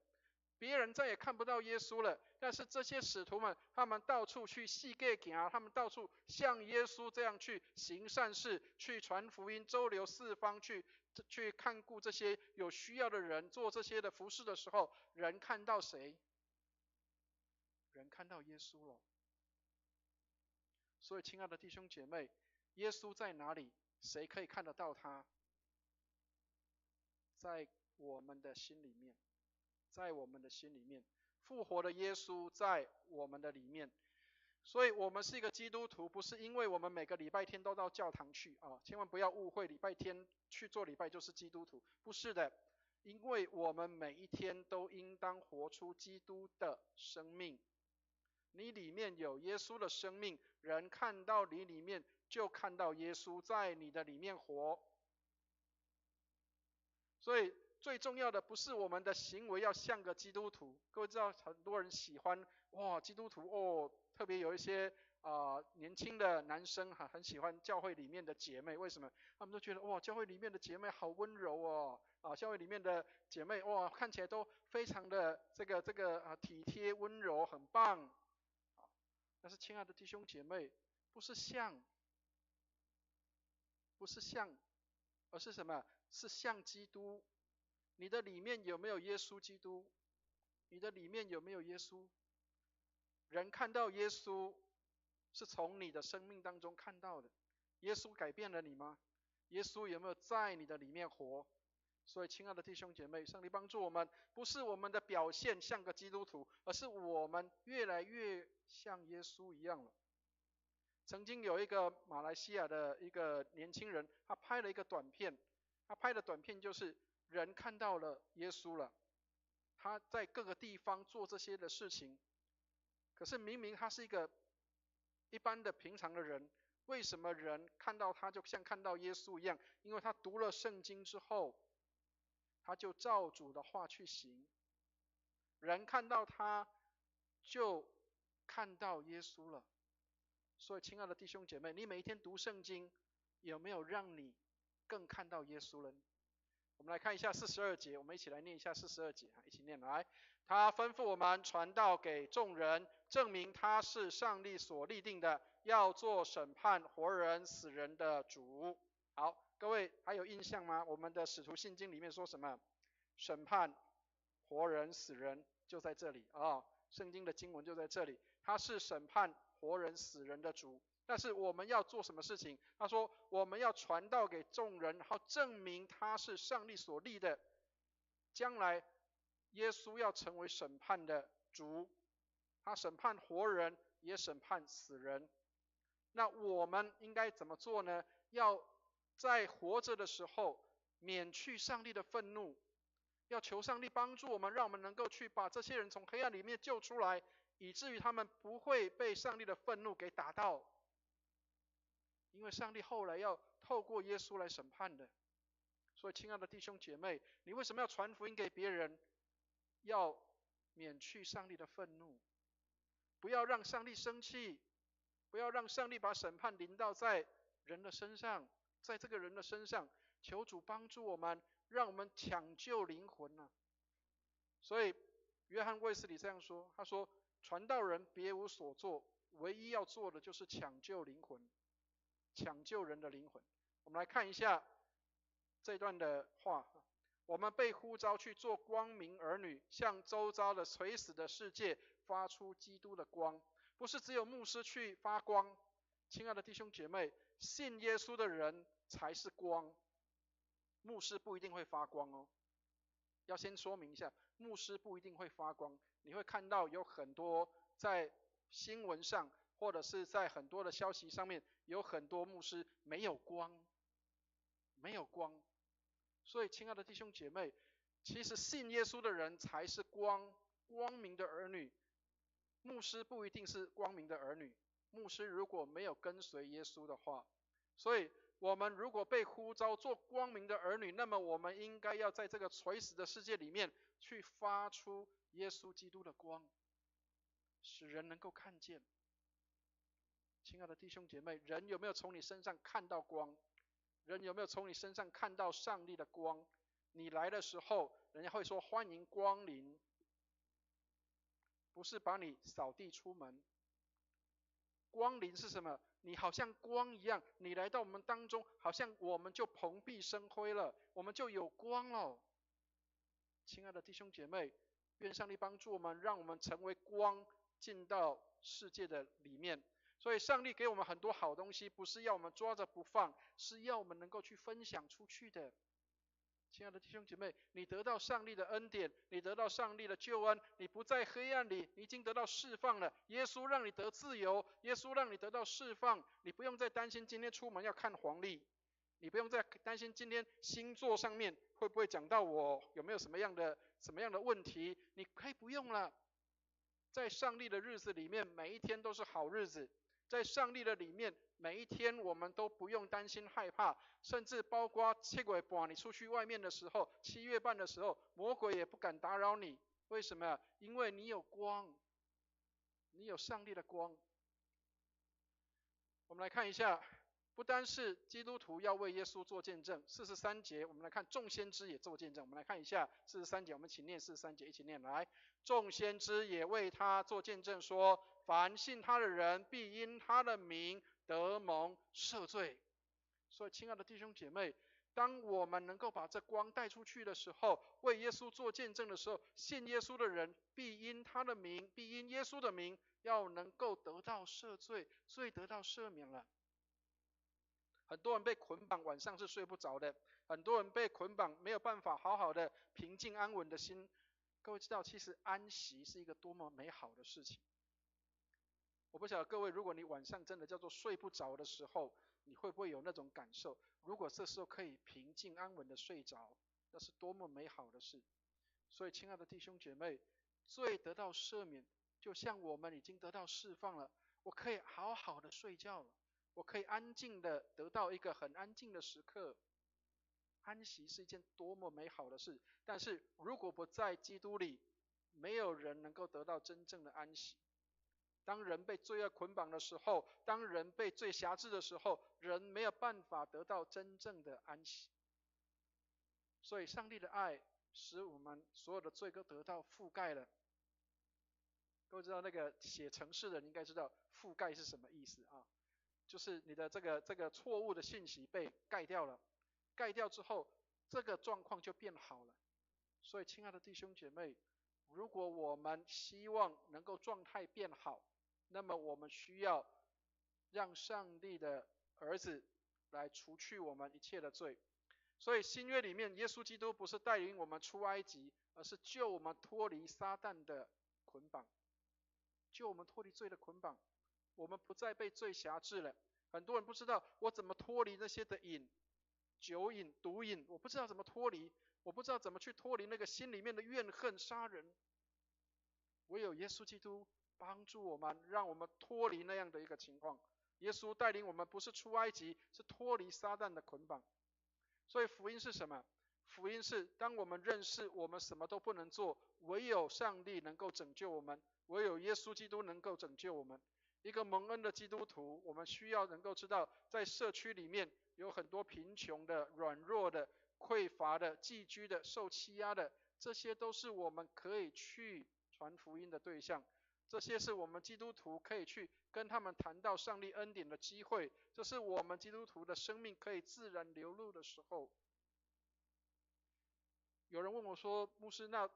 别人再也看不到耶稣了，但是这些使徒们，他们到处去四界行，他们到处像耶稣这样去行善事，去传福音，周流四方，去看顾这些有需要的人，做这些的服事的时候，人看到谁？人看到耶稣了。所以，亲爱的弟兄姐妹，耶稣在哪里？谁可以看得到他？在我们的心里面。在我们的心里面，复活的耶稣在我们的里面。所以我们是一个基督徒，不是因为我们每个礼拜天都到教堂去啊，千万不要误会礼拜天去做礼拜就是基督徒，不是的，因为我们每一天都应当活出基督的生命。你里面有耶稣的生命，人看到你里面就看到耶稣在你的里面活。所以最重要的不是我们的行为要像个基督徒，各位知道很多人喜欢哇基督徒哦，特别有一些年轻的男生很喜欢教会里面的姐妹，为什么？他们都觉得哇教会里面的姐妹好温柔哦，教会里面的姐妹哇看起来都非常的这个体贴温柔，很棒。但是亲爱的弟兄姐妹，不是像，而是什么？是像基督。你的里面有没有耶稣基督？你的里面有没有耶稣？人看到耶稣是从你的生命当中看到的。耶稣改变了你吗？耶稣有没有在你的里面活？所以亲爱的弟兄姐妹，上帝帮助我们，不是我们的表现像个基督徒，而是我们越来越像耶稣一样了。曾经有一个马来西亚的一个年轻人，他拍了一个短片，他拍的短片就是人看到了耶稣了，他在各个地方做这些的事情，可是明明他是一个一般的平常的人，为什么人看到他就像看到耶稣一样？因为他读了圣经之后，他就照主的话去行，人看到他就看到耶稣了。所以亲爱的弟兄姐妹，你每一天读圣经，有没有让你更看到耶稣了？我们来看一下42节，我们一起来念一下42节，一起念来。他吩咐我们传道给众人，证明他是上帝所立定的，要做审判活人死人的主。好，各位还有印象吗？我们的使徒信经里面说什么？审判活人死人就在这里啊，圣经的经文就在这里。他是审判活人死人的主。但是我们要做什么事情？他说我们要传道给众人，然后证明他是上帝所立的，将来耶稣要成为审判的主，他审判活人也审判死人。那我们应该怎么做呢？要在活着的时候免去上帝的愤怒，要求上帝帮助我们，让我们能够去把这些人从黑暗里面救出来，以至于他们不会被上帝的愤怒给打到。因为上帝后来要透过耶稣来审判的。所以亲爱的弟兄姐妹，你为什么要传福音给别人？要免去上帝的愤怒，不要让上帝生气，不要让上帝把审判临到在人的身上，在这个人的身上。求主帮助我们，让我们抢救灵魂啊！所以约翰卫斯理这样说，他说传道人别无所做，唯一要做的就是抢救灵魂，抢救人的灵魂。我们来看一下这段的话，我们被呼召去做光明儿女，向周遭的垂死的世界发出基督的光，不是只有牧师去发光。亲爱的弟兄姐妹，信耶稣的人才是光，牧师不一定会发光哦。要先说明一下，牧师不一定会发光。你会看到有很多在新闻上，或者是在很多的消息上面，有很多牧师没有光，没有光。所以，亲爱的弟兄姐妹，其实信耶稣的人才是光，光明的儿女。牧师不一定是光明的儿女，牧师如果没有跟随耶稣的话，所以我们如果被呼召做光明的儿女，那么我们应该要在这个垂死的世界里面去发出耶稣基督的光，使人能够看见。亲爱的弟兄姐妹，人有没有从你身上看到光？人有没有从你身上看到上帝的光？你来的时候，人家会说欢迎光临，不是把你扫地出门。光临是什么？你好像光一样，你来到我们当中，好像我们就蓬荜生辉了，我们就有光了。亲爱的弟兄姐妹，愿上帝帮助我们，让我们成为光，进到世界的里面。所以上帝给我们很多好东西，不是要我们抓着不放，是要我们能够去分享出去的。亲爱的弟兄姐妹，你得到上帝的恩典，你得到上帝的救恩，你不在黑暗里，你已经得到释放了。耶稣让你得自由，耶稣让你得到释放，你不用再担心今天出门要看黄历，你不用再担心今天星座上面会不会讲到我有没有什么样的问题，你可以不用了。在上帝的日子里面，每一天都是好日子。在上帝的里面，每一天我们都不用担心害怕，甚至包括7月半你出去外面的时候，7月半的时候，魔鬼也不敢打扰你。为什么？因为你有光，你有上帝的光。我们来看一下，不单是基督徒要为耶稣做见证，43节我们来看众先知也做见证。我们来看一下43节，我们一起念43节，一起念来。众先知也为他做见证说，凡信他的人必因他的名得蒙赦罪。所以亲爱的弟兄姐妹，当我们能够把这光带出去的时候，为耶稣做见证的时候，信耶稣的人必因他的名，必因耶稣的名，要能够得到赦罪，罪得到赦免了。很多人被捆绑，晚上是睡不着的，很多人被捆绑，没有办法好好的平静安稳的心。各位知道，其实安息是一个多么美好的事情。我不晓得各位，如果你晚上真的叫做睡不着的时候，你会不会有那种感受？如果这时候可以平静安稳的睡着，那是多么美好的事。所以亲爱的弟兄姐妹，罪得到赦免，就像我们已经得到释放了，我可以好好的睡觉了，我可以安静的得到一个很安静的时刻。安息是一件多么美好的事，但是如果不在基督里，没有人能够得到真正的安息。当人被罪恶捆绑的时候，当人被罪辖制的时候，人没有办法得到真正的安息。所以上帝的爱使我们所有的罪都得到覆盖了。各位知道那个写程式的人应该知道覆盖是什么意思啊？就是你的这个错误的信息被盖掉了，盖掉之后，这个状况就变好了。所以亲爱的弟兄姐妹，如果我们希望能够状态变好，那么我们需要让上帝的儿子来除去我们一切的罪。所以新约里面，耶稣基督不是带领我们出埃及，而是救我们脱离撒旦的捆绑，救我们脱离罪的捆绑，我们不再被罪辖制了。很多人不知道我怎么脱离那些的瘾，酒瘾、毒瘾，我不知道怎么脱离，我不知道怎么去脱离那个心里面的怨恨、杀人。唯有耶稣基督帮助我们，让我们脱离那样的一个情况。耶稣带领我们不是出埃及，是脱离撒旦的捆绑。所以福音是什么？福音是当我们认识我们什么都不能做，唯有上帝能够拯救我们，唯有耶稣基督能够拯救我们。一个蒙恩的基督徒，我们需要能够知道，在社区里面有很多贫穷的、软弱的、匮乏的、寄居的、受欺压的，这些都是我们可以去传福音的对象。这些是我们基督徒可以去跟他们谈到上帝恩典的机会，这是我们基督徒的生命可以自然流露的时候。有人问我说，牧师，那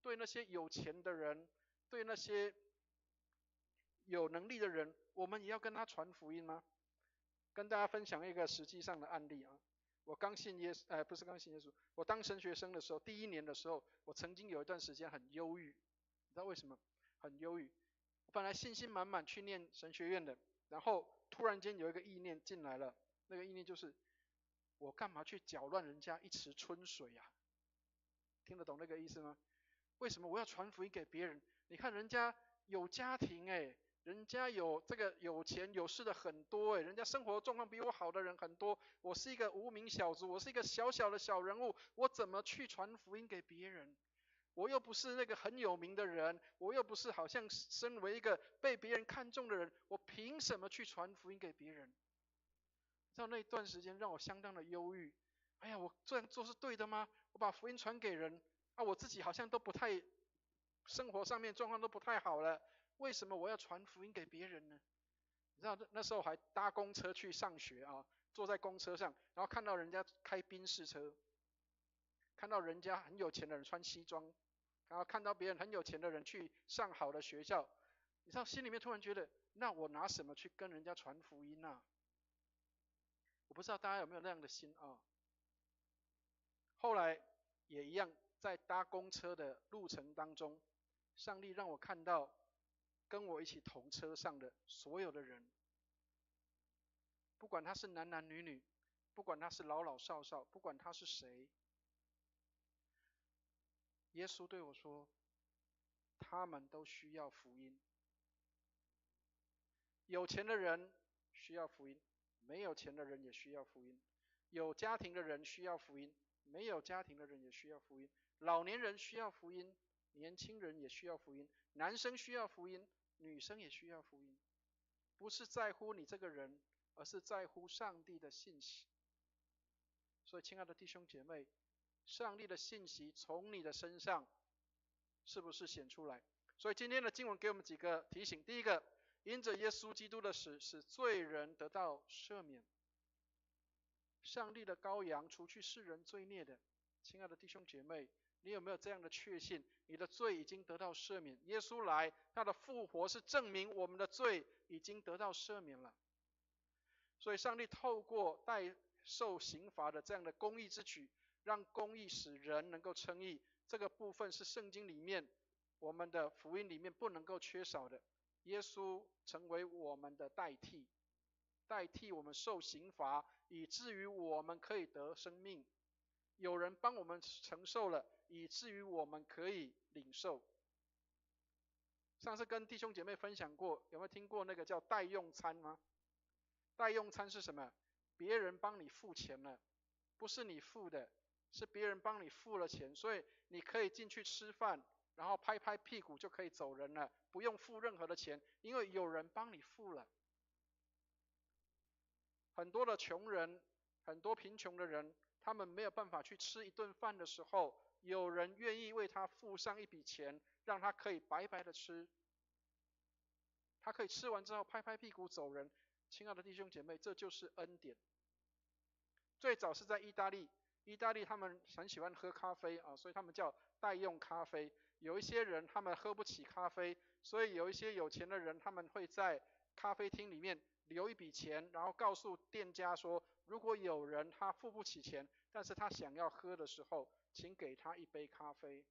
对那些有钱的人，对那些有能力的人，我们也要跟他传福音吗？跟大家分享一个实际上的案例啊。我刚信耶稣，不是刚信耶稣，我当神学生的时候，第1年的时候，我曾经有一段时间很忧郁，你知道为什么？很忧郁。我本来信心满满去念神学院的，然后突然间有一个意念进来了，那个意念就是，我干嘛去搅乱人家一池春水啊？听得懂那个意思吗？为什么我要传福音给别人？你看人家有家庭人家有这个有钱有势的很多人家生活状况比我好的人很多，我是一个无名小卒，我是一个小小的小人物，我怎么去传福音给别人？我又不是那个很有名的人，我又不是好像身为一个被别人看重的人，我凭什么去传福音给别人？知道那一段时间让我相当的忧郁。哎呀，我这样做是对的吗？我把福音传给人啊，我自己好像都不太，生活上面状况都不太好了，为什么我要传福音给别人呢？你知道那时候还搭公车去上学啊，坐在公车上，然后看到人家开宾士车，看到人家很有钱的人穿西装，然后看到别人很有钱的人去上好的学校，你知道心里面突然觉得，那我拿什么去跟人家传福音啊？我不知道大家有没有那样的心啊？后来也一样，在搭公车的路程当中，上帝让我看到跟我一起同车上的所有的人，不管他是男男女女，不管他是老老少少，不管他是谁，耶稣对我说，他们都需要福音。有钱的人需要福音，没有钱的人也需要福音。有家庭的人需要福音，没有家庭的人也需要福音。老年人需要福音，年轻人也需要福音。男生需要福音，女生也需要福音。不是在乎你这个人，而是在乎上帝的信息。所以亲爱的弟兄姐妹，上帝的信息从你的身上是不是显出来？所以今天的经文给我们几个提醒。第一个，因着耶稣基督的死，使罪人得到赦免。上帝的羔羊除去世人罪孽的。亲爱的弟兄姐妹，你有没有这样的确信？你的罪已经得到赦免。耶稣来，他的复活是证明我们的罪已经得到赦免了。所以上帝透过代受刑罚的这样的公义之举，让公义使人能够称义。这个部分是圣经里面我们的福音里面不能够缺少的。耶稣成为我们的代替，代替我们受刑罚，以至于我们可以得生命。有人帮我们承受了，以至于我们可以领受。上次跟弟兄姐妹分享过，有没有听过那个叫代用餐吗？代用餐是什么？别人帮你付钱了，不是你付的，是别人帮你付了钱，所以你可以进去吃饭，然后拍拍屁股就可以走人了，不用付任何的钱，因为有人帮你付了。很多的穷人，很多贫穷的人，他们没有办法去吃一顿饭的时候，有人愿意为他付上一笔钱，让他可以白白的吃，他可以吃完之后拍拍屁股走人。亲爱的弟兄姐妹，这就是恩典。最早是在意大利，意大利他们很喜欢喝咖啡啊，所以他们叫代用咖啡。有一些人他们喝不起咖啡，所以有一些有钱的人他们会在咖啡厅里面留一笔钱，然后告诉店家说，如果有人他付不起钱，但是他想要喝的时候，请给他一杯咖啡，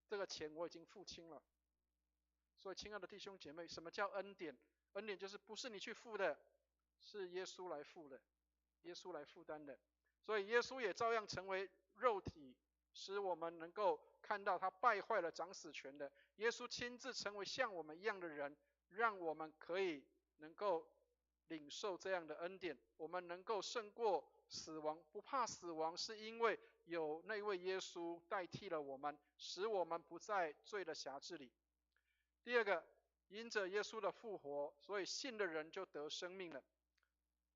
这个钱我已经付清了。所以亲爱的弟兄姐妹，什么叫恩典？恩典就是不是你去付的，是耶稣来付的，耶稣来负担的。所以耶稣也照样成为肉体，使我们能够看到他败坏了掌死权的。耶稣亲自成为像我们一样的人，让我们可以能够领受这样的恩典，我们能够胜过死亡，不怕死亡，是因为有那位耶稣代替了我们，使我们不在罪的辖制里。第二个，因着耶稣的复活，所以信的人就得生命了。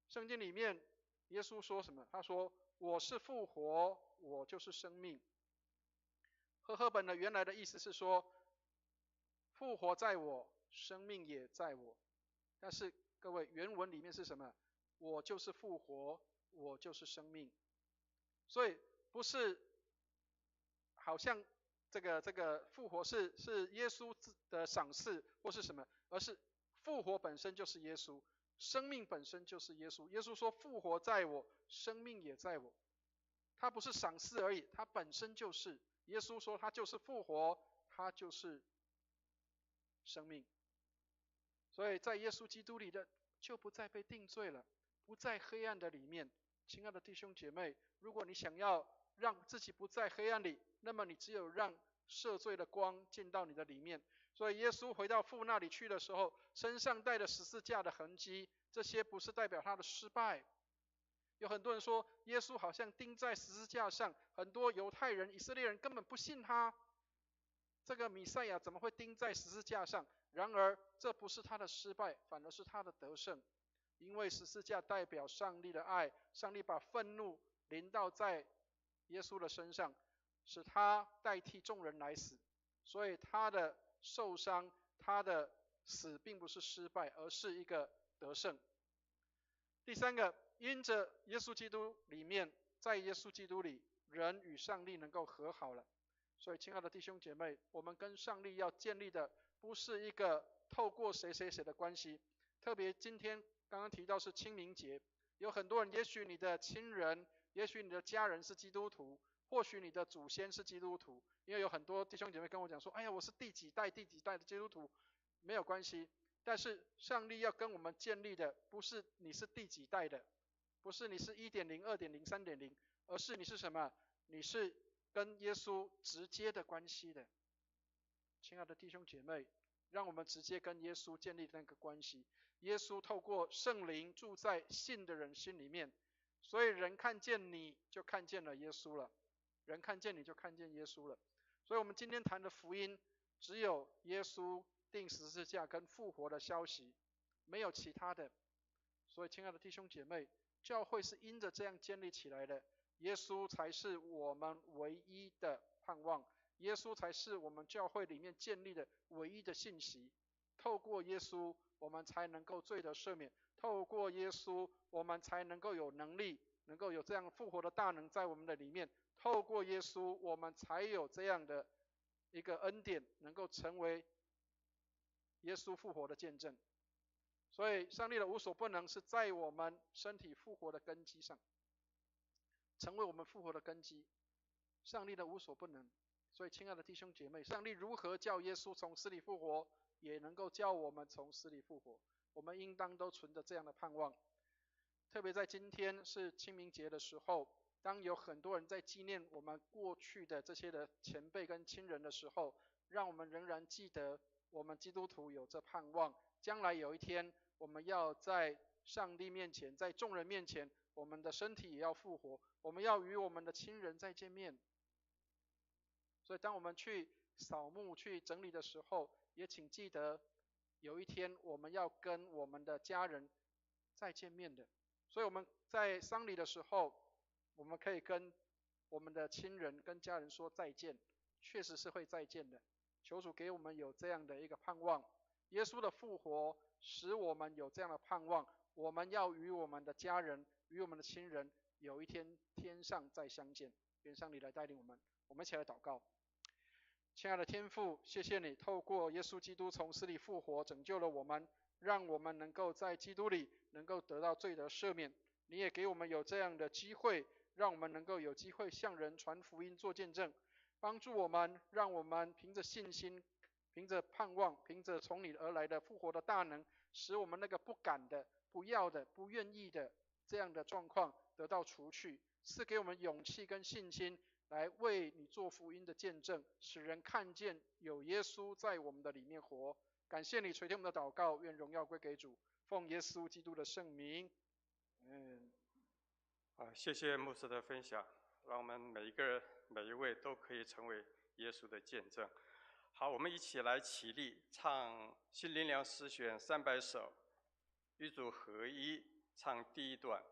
圣经里面耶稣说什么？他说：“我是复活，我就是生命。”和合本的原来的意思是说，复活在我，生命也在我。但是各位，原文里面是什么？我就是复活，我就是生命。所以不是好像这个复活是耶稣的赏赐或是什么，而是复活本身就是耶稣，生命本身就是耶稣。耶稣说复活在我，生命也在我。他不是赏赐而已，他本身就是。耶稣说他就是复活，他就是生命。所以在耶稣基督里的就不再被定罪了，不在黑暗的里面。亲爱的弟兄姐妹，如果你想要让自己不在黑暗里，那么你只有让赦罪的光进到你的里面。所以耶稣回到父那里去的时候，身上带着十字架的痕迹，这些不是代表他的失败。有很多人说耶稣好像钉在十字架上，很多犹太人、以色列人根本不信他，这个弥赛亚怎么会钉在十字架上？然而这不是他的失败，反而是他的得胜。因为十字架代表上帝的爱，上帝把愤怒临到在耶稣的身上，使他代替众人来死。所以他的受伤，他的死并不是失败，而是一个得胜。第三个，因着耶稣基督里面，在耶稣基督里，人与上帝能够和好了。所以亲爱的弟兄姐妹，我们跟上帝要建立的不是一个透过谁谁谁的关系。特别今天刚刚提到是清明节，有很多人，也许你的亲人，也许你的家人是基督徒，或许你的祖先是基督徒。因为有很多弟兄姐妹跟我讲说，哎呀，我是第几代的基督徒，没有关系。但是上帝要跟我们建立的不是你是第几代的，不是你是 1.0 2.0 3.0， 而是你是什么？你是跟耶稣直接的关系的。亲爱的弟兄姐妹，让我们直接跟耶稣建立那个关系。耶稣透过圣灵住在信的人心里面，所以人看见你就看见了耶稣了，人看见你就看见耶稣了。所以我们今天谈的福音只有耶稣钉十字架跟复活的消息，没有其他的。所以亲爱的弟兄姐妹，教会是因着这样建立起来的，耶稣才是我们唯一的盼望，耶稣才是我们教会里面建立的唯一的信息。透过耶稣，我们才能够罪得赦免，透过耶稣，我们才能够有能力，能够有这样复活的大能在我们的里面。透过耶稣，我们才有这样的一个恩典，能够成为耶稣复活的见证。所以上帝的无所不能是在我们身体复活的根基上，成为我们复活的根基。上帝的无所不能。所以亲爱的弟兄姐妹，上帝如何叫耶稣从死里复活，也能够叫我们从死里复活。我们应当都存着这样的盼望。特别在今天是清明节的时候，当有很多人在纪念我们过去的这些的前辈跟亲人的时候，让我们仍然记得我们基督徒有这盼望，将来有一天我们要在上帝面前，在众人面前，我们的身体也要复活，我们要与我们的亲人再见面。所以当我们去扫墓去整理的时候，也请记得有一天我们要跟我们的家人再见面的。所以我们在丧礼的时候，我们可以跟我们的亲人跟家人说再见，确实是会再见的。求主给我们有这样的一个盼望。耶稣的复活使我们有这样的盼望，我们要与我们的家人与我们的亲人有一天天上再相见。愿上帝来带领我们，我们一起来祷告。亲爱的天父，谢谢你透过耶稣基督从死里复活，拯救了我们，让我们能够在基督里能够得到罪得赦免。你也给我们有这样的机会，让我们能够有机会向人传福音做见证，帮助我们，让我们凭着信心，凭着盼望，凭着从你而来的复活的大能，使我们那个不敢的、不要的、不愿意的这样的状况得到除去，赐给我们勇气跟信心，来为你做福音的见证，使人看见有耶稣在我们的里面活。感谢你垂听我们的祷告，愿荣耀归给主，奉耶稣基督的圣名，谢谢牧师的分享，让我们每一位都可以成为耶稣的见证。好，我们一起来起立，唱新灵粮诗选300首，与主合一，唱第1段。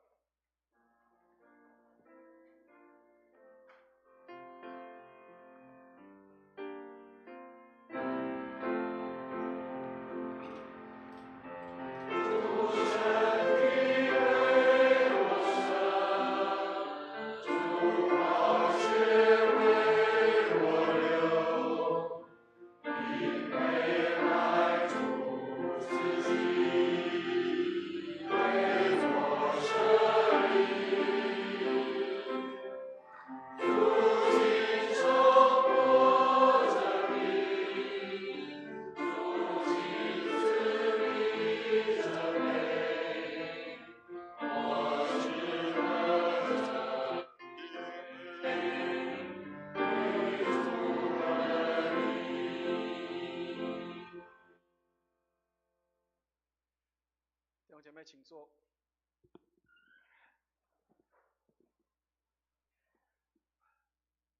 姐妹请坐。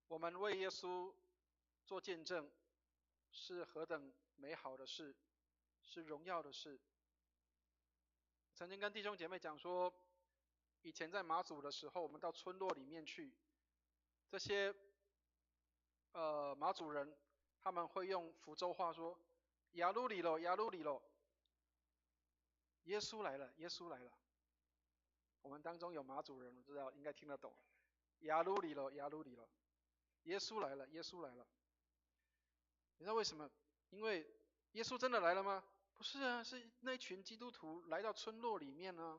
我们为耶稣做见证，是何等美好的事，是荣耀的事。曾经跟弟兄姐妹讲说，以前在马祖的时候，我们到村落里面去，这些马祖人他们会用福州话说：“亚鲁里咯，亚鲁里咯。”耶稣来了，耶稣来了。我们当中有马祖人，我知道应该听得懂。亚鲁里咯，亚鲁里咯。耶稣来了，耶稣来了。你知道为什么？因为耶稣真的来了吗？不是啊，是那群基督徒来到村落里面呢。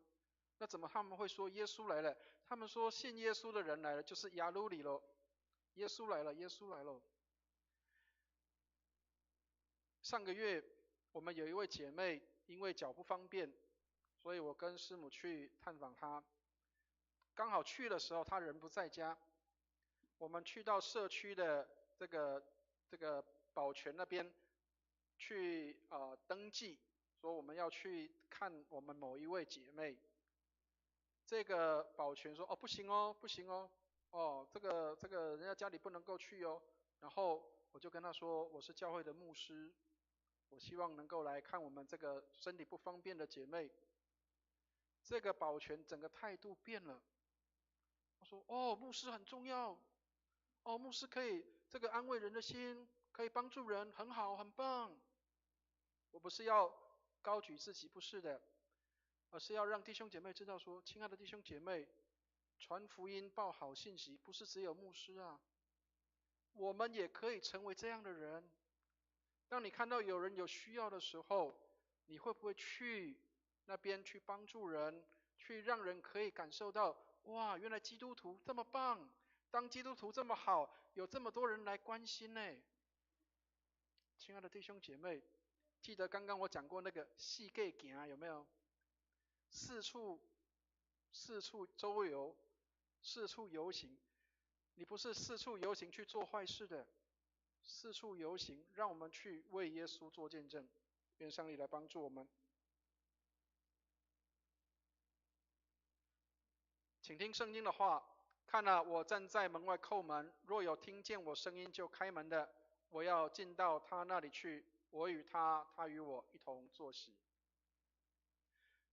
那怎么他们会说耶稣来了？他们说信耶稣的人来了，就是亚鲁里咯。耶稣来了，耶稣来了。上个月我们有一位姐妹，因为脚不方便，所以我跟师母去探访她。刚好去的时候，她人不在家。我们去到社区的这个保全那边去登记，说我们要去看我们某一位姐妹。这个保全说：“哦，不行哦，不行哦，哦，这个人家家里不能够去哦。”然后我就跟他说：“我是教会的牧师，我希望能够来看我们这个身体不方便的姐妹。”这个保全整个态度变了，他说：“哦，牧师很重要。哦，牧师可以这个安慰人的心，可以帮助人，很好，很棒。”我不是要高举自己，不是的，而是要让弟兄姐妹知道说，亲爱的弟兄姐妹，传福音报好信息，不是只有牧师啊，我们也可以成为这样的人。当你看到有人有需要的时候，你会不会去那边去帮助人，去让人可以感受到，哇，原来基督徒这么棒，当基督徒这么好，有这么多人来关心呢？亲爱的弟兄姐妹，记得刚刚我讲过那个四界行有没有？四处周游，四处游行。你不是四处游行去做坏事的，四处游行，让我们去为耶稣做见证。愿上帝来帮助我们。请听圣经的话，看啊，我站在门外叩门，若有听见我声音就开门的，我要进到他那里去，我与他，他与我一同坐席。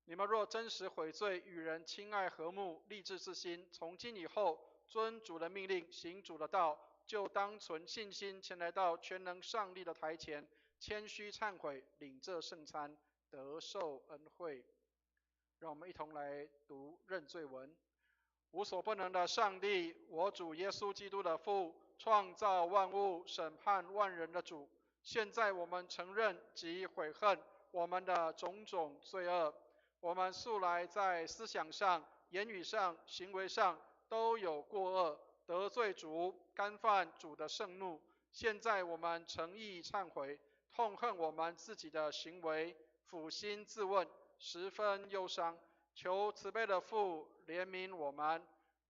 你们若真实悔罪，与人亲爱和睦，立志之心，从今以后遵主的命令，行主的道，就当存信心前来到全能上帝的台前，谦虚忏悔，领这圣餐，得受恩惠。让我们一同来读认罪文。无所不能的上帝，我主耶稣基督的父，创造万物、审判万人的主，现在我们承认及悔恨我们的种种罪恶。我们素来在思想上、言语上、行为上都有过恶，得罪主，干犯主的圣怒。现在我们诚意忏悔，痛恨我们自己的行为，俯心自问，十分忧伤。求慈悲的父怜悯我们，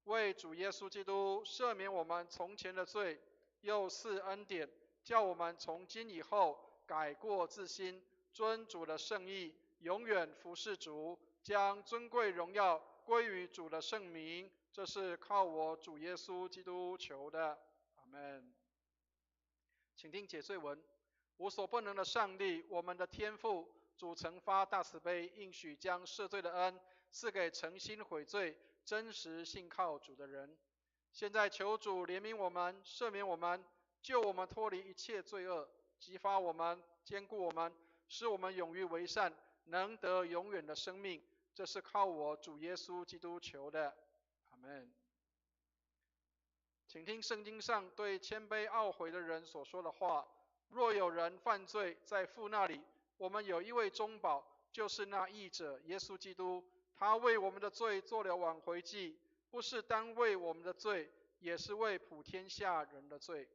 为主耶稣基督赦免我们从前的罪，又赐恩典，叫我们从今以后改过自新，遵主的圣意，永远服侍主，将尊贵荣耀归于主的圣名。这是靠我主耶稣基督求的。阿们。请听解罪文。无所不能的上帝，我们的天父，主曾发大慈悲，应许将赦罪的恩赐给诚心悔罪、真实信靠主的人。现在求主怜悯我们，赦免我们，救我们脱离一切罪恶，激发我们，坚固我们，使我们勇于为善，能得永远的生命。这是靠我主耶稣基督求的。阿们。请听圣经上对谦卑懊悔的人所说的话：若有人犯罪，在父那里，我们有一位中保，就是那义者耶稣基督。他为我们的罪做了挽回祭，不是单为我们的罪，也是为普天下人的罪。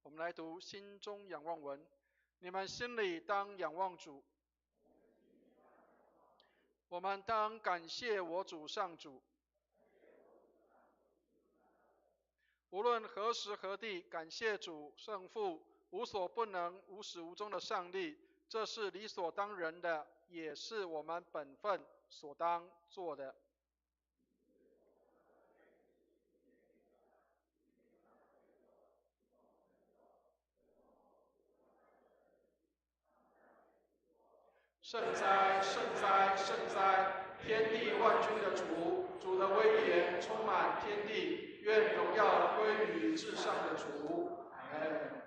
我们来读心中仰望文。你们心里当仰望主。我们当感谢我主上主。无论何时何地，感谢主圣父，无所不能、无始无终的上帝，这是理所当然的，也是我们本分所当做的。圣哉，圣哉，圣哉！天地万军的主，主的威严充满天地，愿荣耀归于至上的主。阿们。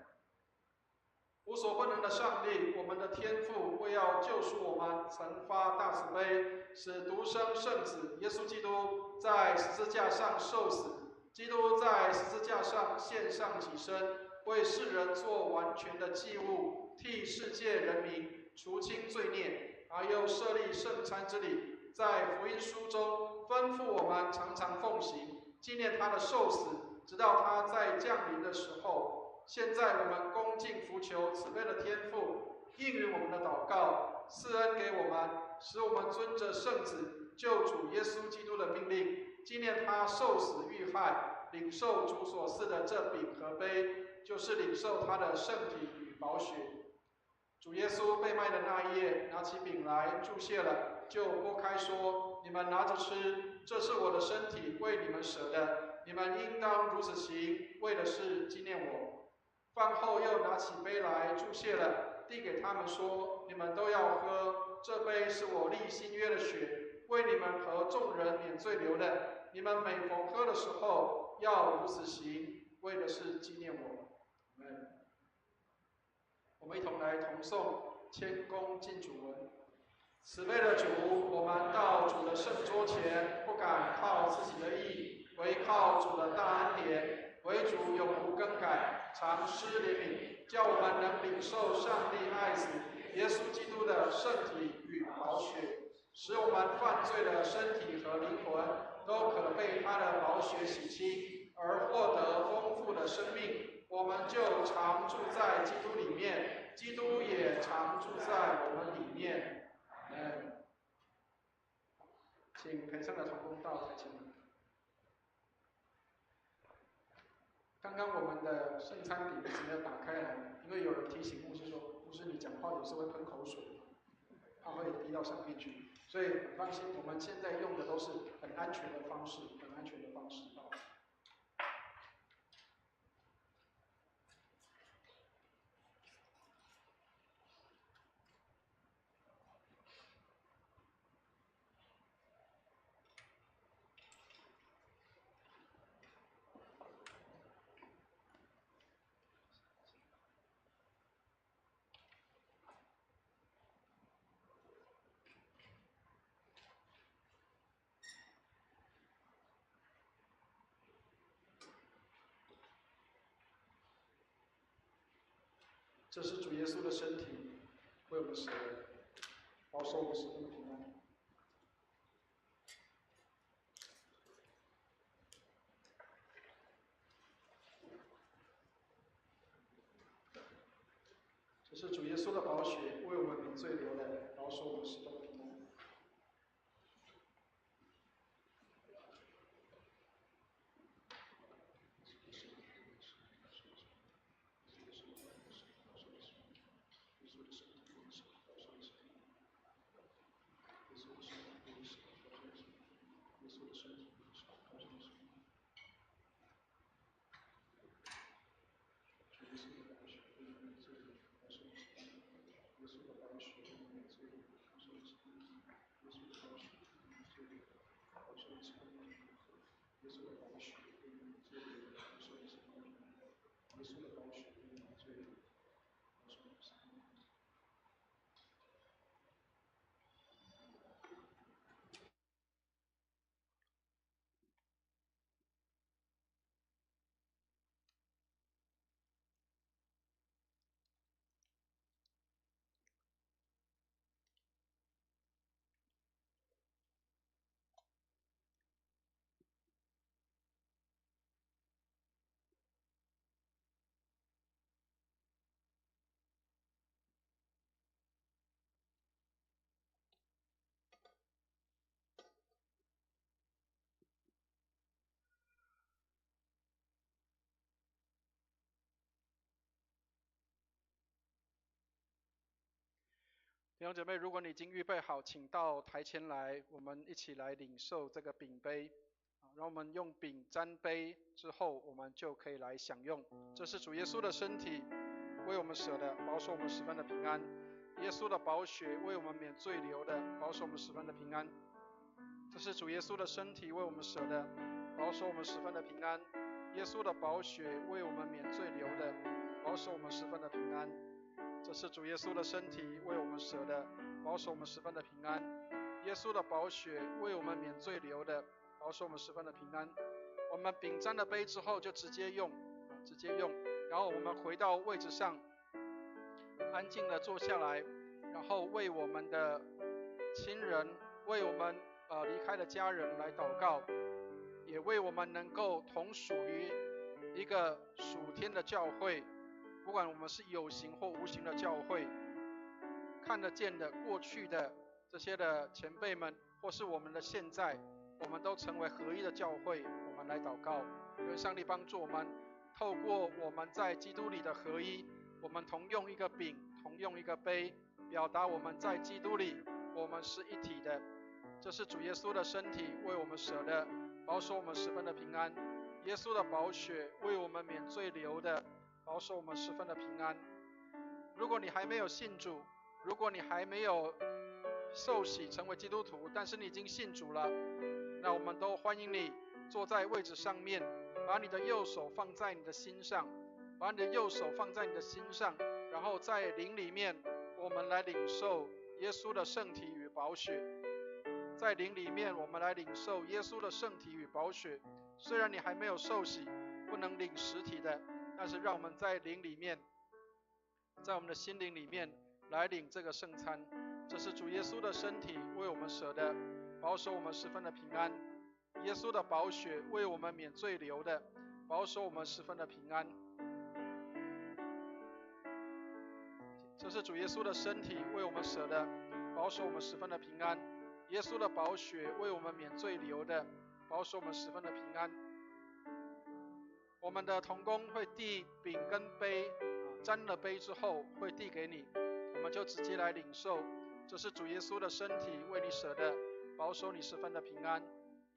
无所不能的上帝，我们的天父，为要救赎我们，曾发大慈悲，使独生圣子耶稣基督在十字架上受死。基督在十字架上献上己身，为世人做完全的祭物，替世界人民除清罪孽，而又设立圣餐之礼，在福音书中吩咐我们常常奉行，纪念他的受死，直到他再降临的时候。现在我们恭敬伏求慈悲的天父，应允我们的祷告，赐恩给我们，使我们遵着圣子救主耶稣基督的命令，纪念他受死遇害，领受主所赐的这饼和杯，就是领受他的圣体与宝血。主耶稣被卖的那一夜，拿起饼来祝谢了，就拨开说：“你们拿着吃，这是我的身体，为你们舍的，你们应当如此行，为的是纪念我。”饭后又拿起杯来祝谢了，递给他们说：“你们都要喝，这杯是我立新约的血，为你们和众人免罪流的。你们每逢喝的时候，要如此行，为的是纪念我。”我们一同来同诵谦恭敬主文。慈悲的主，我们到主的圣桌前，不敢靠自己的义，唯靠主的大恩典，唯主永不更改，常施怜悯，叫我们能领受上帝爱子耶稣基督的圣体与宝血，使我们犯罪的身体和灵魂都可被他的宝血洗清，而获得丰富的生命。我们就常住在基督里面，基督也常住在我们里面。请陪上的同工到台前来。刚刚我们的圣餐饼只没有打开来，因为有人提醒牧师说，牧师你讲话有时候会喷口水，怕会滴到上面去，所以很放心，我们现在用的都是很安全的方式，很安全的方式。这是主耶稣的身体，为我们舍的，保守我们十分平安。这是主耶稣的宝血，为我们免罪流的，保守我们十分平安。弟兄姐妹，如果你已经预备好，请到台前来，我们一起来领受这个饼杯。让我们用饼沾杯之后，我们就可以来享用。这是主耶稣的身体，为我们舍的，保守我们十分的平安。耶稣的宝血为我们免罪流的，保守我们十分的平安。这是主耶稣的身体为我们舍的，保守我们十分的平安。耶稣的宝血为我们免罪流的，保守我们十分的平安。这是主耶稣的身体为我们舍的，保守我们十分的平安。耶稣的宝血为我们免罪流的，保守我们十分的平安。我们饼沾了杯之后就直接用，然后我们回到位置上，安静的坐下来，然后为我们的亲人，为我们离开的家人来祷告，也为我们能够同属于一个属天的教会，不管我们是有形或无形的教会，看得见的过去的这些的前辈们，或是我们的现在，我们都成为合一的教会。我们来祷告，愿上帝帮助我们，透过我们在基督里的合一，我们同用一个饼，同用一个杯，表达我们在基督里我们是一体的。这是主耶稣的身体为我们舍的，保守我们十分的平安。耶稣的宝血为我们免罪流的，保守我们十分的平安。如果你还没有信主，如果你还没有受洗成为基督徒，但是你已经信主了，那我们都欢迎你坐在位置上面，把你的右手放在你的心上，把你的右手放在你的心上，然后在灵里面，我们来领受耶稣的圣体与宝血。在灵里面，我们来领受耶稣的圣体与宝血。虽然你还没有受洗，不能领实体的，但是让我们在灵里面，在我们的心灵里面来领这个圣餐。这是主耶稣的身体为我们舍的，保守我们十分的平安。耶稣的宝血为我们免罪流的，保守我们十分的平安。这是主耶稣的身体为我们舍的，保守我们十分的平安。耶稣的宝血为我们免罪流的，保守我们十分的平安。我们的同工会递饼跟杯，沾了杯之后会递给你，我们就直接来领受。这是主耶稣的身体为你舍的，保守你十分的平安。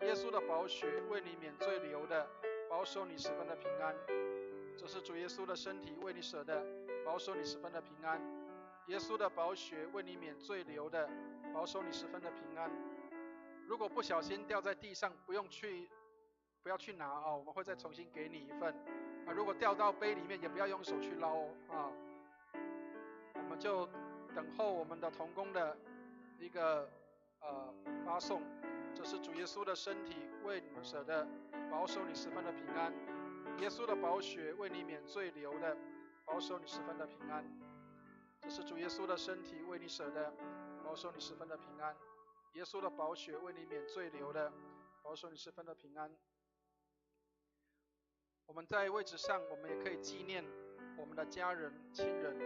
耶稣的宝血为你免罪流的，保守你十分的平安。这是主耶稣的身体为你舍的，保守你十分的平安。耶稣的宝血为你免罪流的，保守你十分的平安。如果不小心掉在地上，不要去拿我们会再重新给你一份。如果掉到杯里面，也不要用手去捞我们就等候我们的同工的一个发送。这是主耶稣的身体为你们舍的，保守你十分的平安。耶稣的宝血为你免罪流的，保守你十分的平安。这是主耶稣的身体为你舍的，保守你十分的平安。耶稣的宝血为你免罪流的，保守你十分的平安。我们在位置上，我们也可以纪念我们的家人、亲人。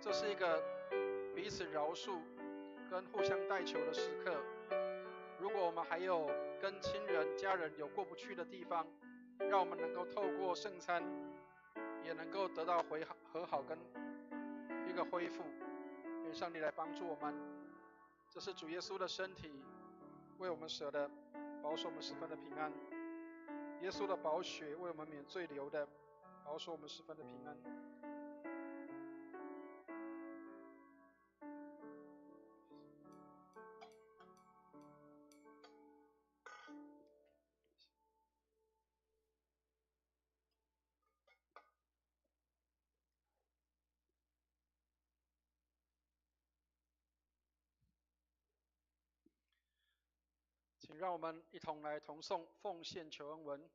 这是一个彼此饶恕跟互相代求的时刻。如果我们还有跟亲人、家人有过不去的地方，让我们能够透过圣餐，也能够得到和好跟一个恢复。愿上帝来帮助我们。这是主耶稣的身体为我们舍的，保守我们十分的平安。耶稣的宝血为我们免罪流的，保守我们十分的平安。请让我们一同来同诵奉献求恩文。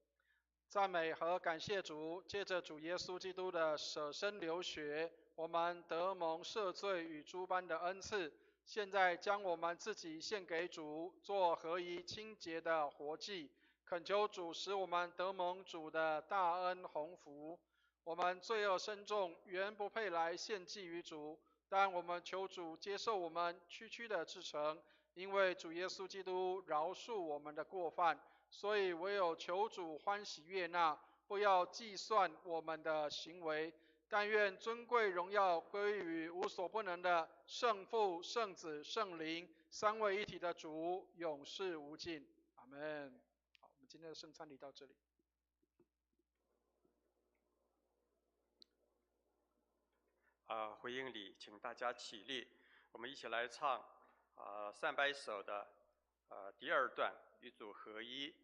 赞美和感谢主，借着主耶稣基督的舍身流血，我们得蒙赦罪与诸般的恩赐。现在将我们自己献给主，做合宜清洁的活祭，恳求主使我们得蒙主的大恩鸿福。我们罪恶深重，原不配来献祭于主，但我们求主接受我们区区的至诚，因为主耶稣基督饶恕我们的过犯，所以唯有求主欢喜悦纳，不要计算我们的行为。但愿尊贵荣耀归于无所不能的圣父、圣子、圣灵三位一体的主，永世无尽。阿们。好，我们今天的圣餐礼到这里。回应礼，请大家起立，我们一起来唱3百首的第2段，与主合一。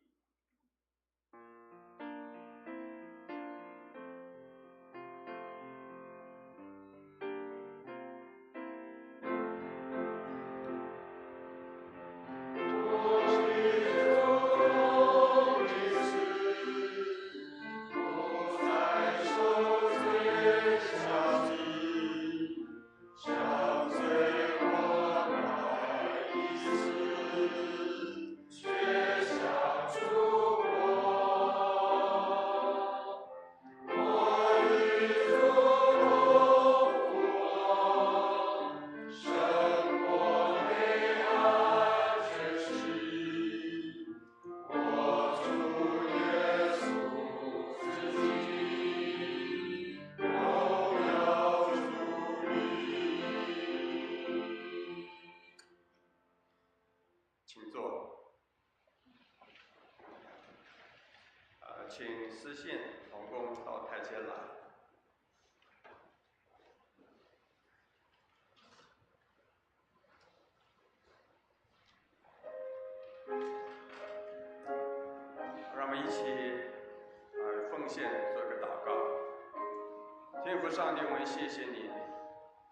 请坐。请司信同工到台前来。让我们一起奉献做个祷告。天父上帝，我们谢谢你，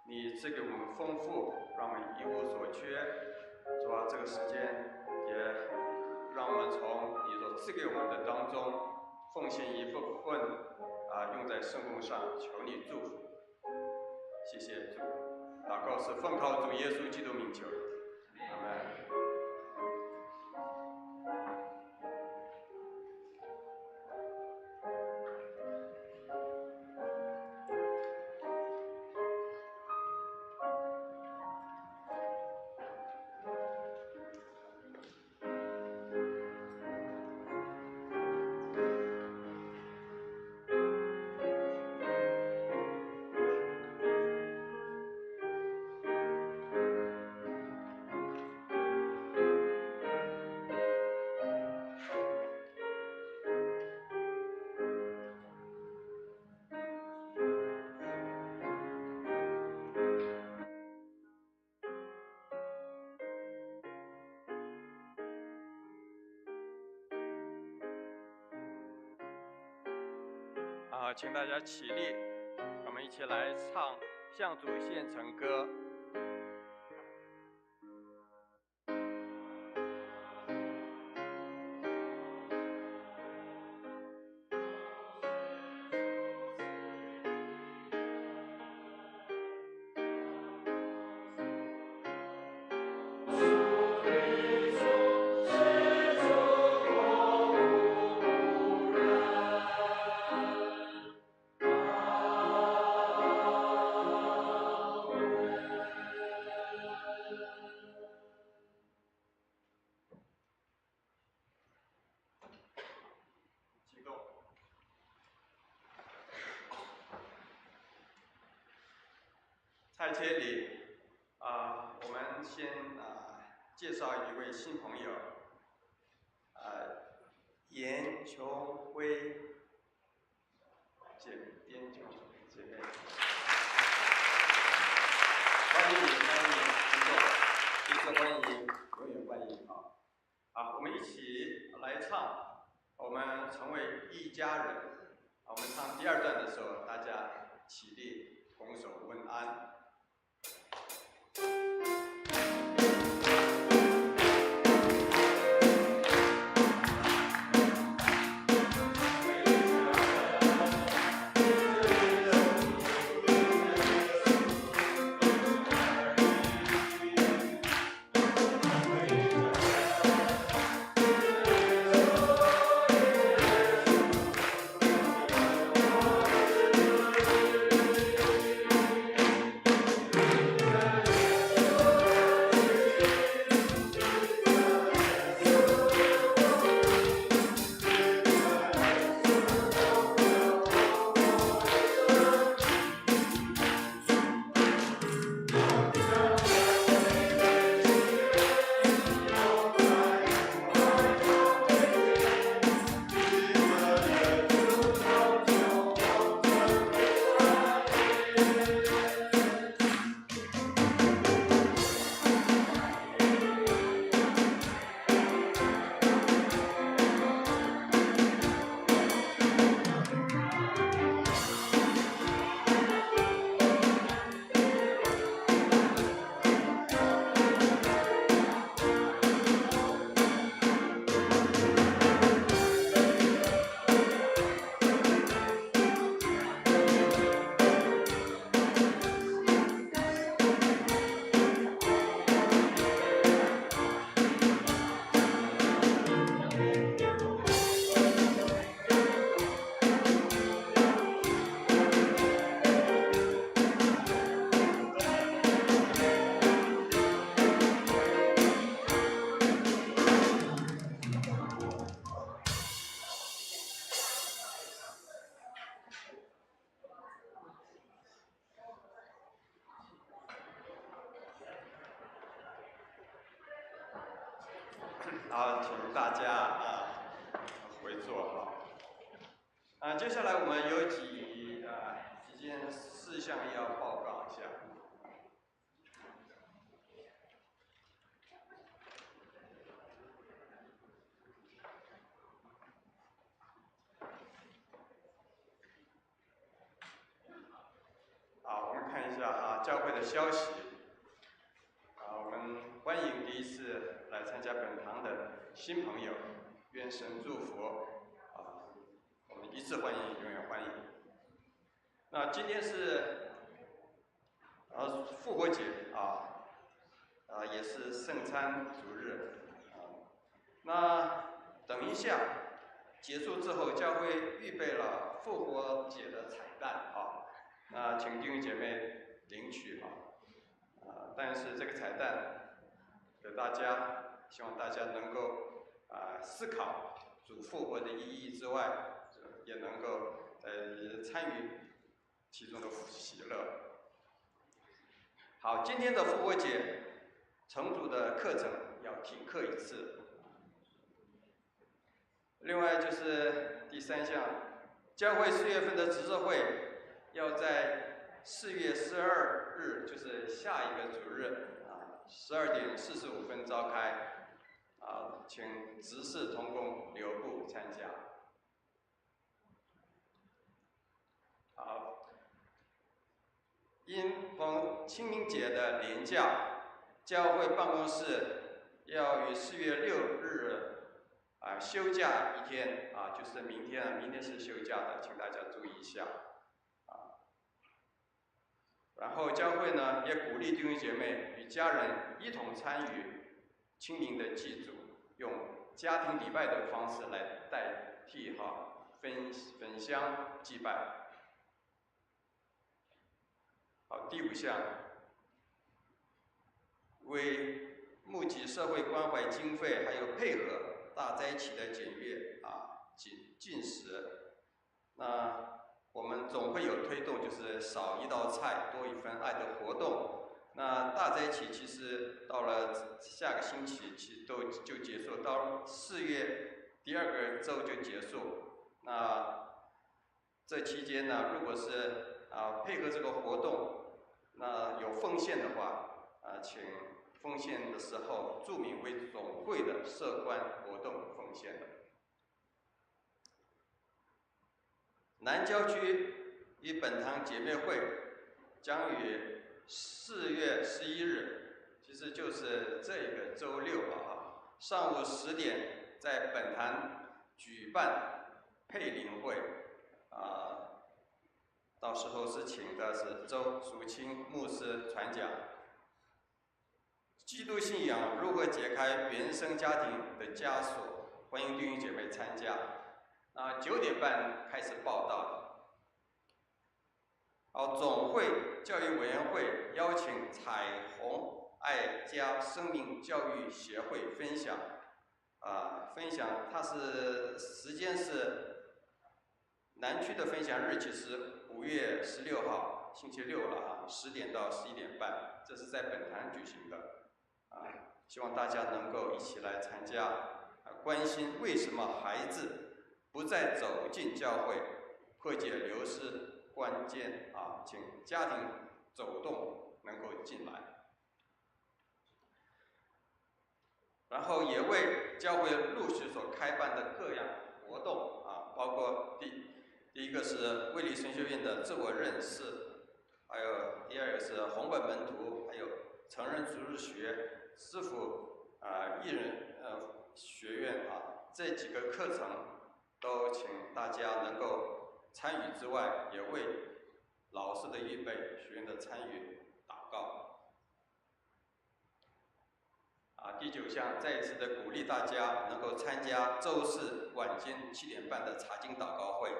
你赐给我们丰富，让我们一无所缺。主啊，这个时间也让我们从你所赐给我们的当中奉献一部分用在圣工上，求你祝福。谢谢主，祷告是奉靠主耶稣基督名求，阿们。请大家起立，我们一起来唱《向主献成歌》。在这里我们先介绍一位新朋友，严琼辉姐妹，欢迎你，一次欢迎，永远欢迎我们一起来唱，我们成为一家人。我们唱第2段的时候，大家起立，拱手问安。好，请大家回座接下来我们有几件事项要报告一下。好，我们看一下教会的消息。我们欢迎第一次来参加本堂的新朋友，愿神祝福我们一次欢迎，永远欢迎。那今天是复活节也是圣餐主日那等一下结束之后，教会预备了复活节的彩蛋那请弟兄姐妹领取但是这个彩蛋给大家，希望大家能够思考主复活的意义之外，也能够参与其中的喜乐。好，今天的复活节成主的课程要停课一次。另外就是第3项，教会4月份的执事会要在4月12日，就是下一个主日12点45分召开请执事同工留步参加。好，因逢清明节的连假，教会办公室要于4月6日休假1天就是明天明天是休假的，请大家注意一下然后教会呢也鼓励弟兄姐妹与家人一同参与清明的祭祖，用家庭礼拜的方式来代替焚香祭拜。好，第5项，为募集社会关怀经费，还有配合大灾期的检阅禁食，那我们总会有推动，就是少1道菜多1份爱的活动。那大灾期其实到了下个星期就结束，到4月第2个周就结束。那这期间呢，如果是配合这个活动，那有奉献的话请奉献的时候注明为总会的社关活动奉献的。南郊区与本堂姐妹会将于4月11日，其实就是这个周六上午10点在本堂举办配灵会到时候是请的是周淑清牧师传讲，基督信仰如何解开原生家庭的枷锁，欢迎弟兄姐妹参加。9点半开始报道。总会教育委员会邀请彩虹爱家生命教育协会分享，它是时间是南区的分享日期是5月16号星期六了10点到11点半，这是在本堂举行的希望大家能够一起来参加关心为什么孩子不再走进教会，破解流失关键请家庭走动能够进来，然后也为教会陆续所开办的各样活动包括第一个是卫理神学院的自我认识，还有第2个是红本门徒，还有成人主日学、师傅艺人学院这几个课程都请大家能够参与之外，也为老师的预备、学员的参与祷告。第9项，再一次的鼓励大家能够参加周4晚间7点半的查经祷告会。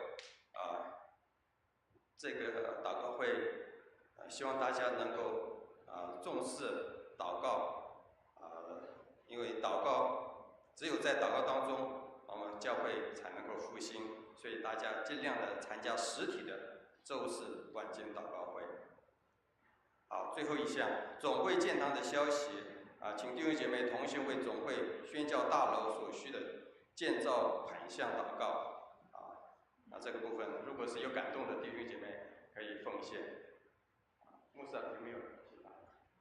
这个祷告会希望大家能够重视祷告因为祷告只有在祷告当中，我们教会才能够复兴，所以大家尽量的参加实体的周4晚间祷告会。好，最后一项，总会建堂的消息请弟兄姐妹同心为总会宣教大楼所需的建造盘项祷告。这个部分如果是有感动的弟兄姐妹可以奉献。牧师有没有其他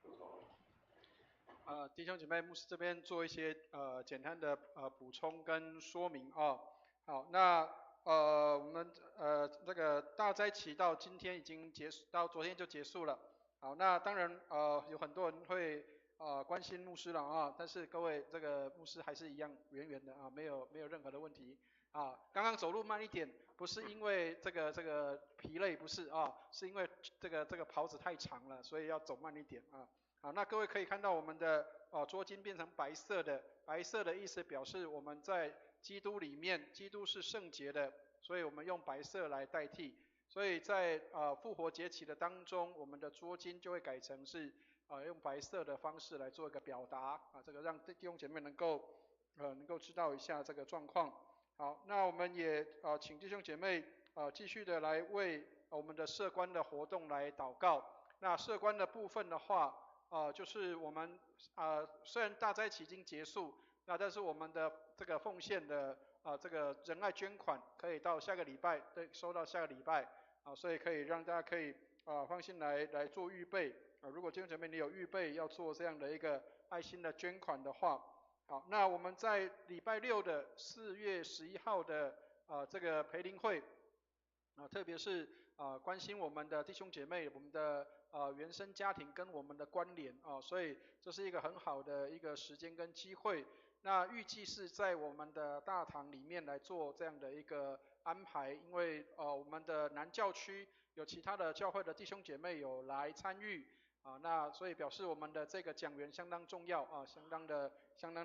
补充？弟兄姐妹，牧师这边做一些简单的补充跟说明啊。好，那我们这个大灾期到今天已经结束，到昨天就结束了。好，那当然有很多人会关心牧师了啊，但是各位这个牧师还是一样圆圆的啊，没有任何的问题啊。刚刚走路慢一点，不是因为这个疲累，不是啊，是因为这个袍子太长了，所以要走慢一点啊。好，那各位可以看到我们的桌巾变成白色的，白色的意思表示我们在基督里面，基督是圣洁的，所以我们用白色来代替。所以在复活节期的当中，我们的桌巾就会改成是用白色的方式来做一个表达这个让弟兄姐妹能够知道一下这个状况。好，那我们也请弟兄姐妹继续的来为我们的社关的活动来祷告。那社关的部分的话，就是我们虽然大灾期已经结束，那但是我们的这个奉献的这个仁爱捐款可以到下个礼拜，对，收到下个礼拜所以可以让大家可以放心来做预备如果弟兄姐妹你有预备要做这样的一个爱心的捐款的话，好，那我们在礼拜六的4月11号的这个培灵会特别是关心我们的弟兄姐妹，我们的原生家庭跟我们的关联所以这是一个很好的一个时间跟机会。那预计是在我们的大堂里面来做这样的一个安排，因为我们的南教区有其他的教会的弟兄姐妹有来参与那所以表示我们的这个讲员相当重要相当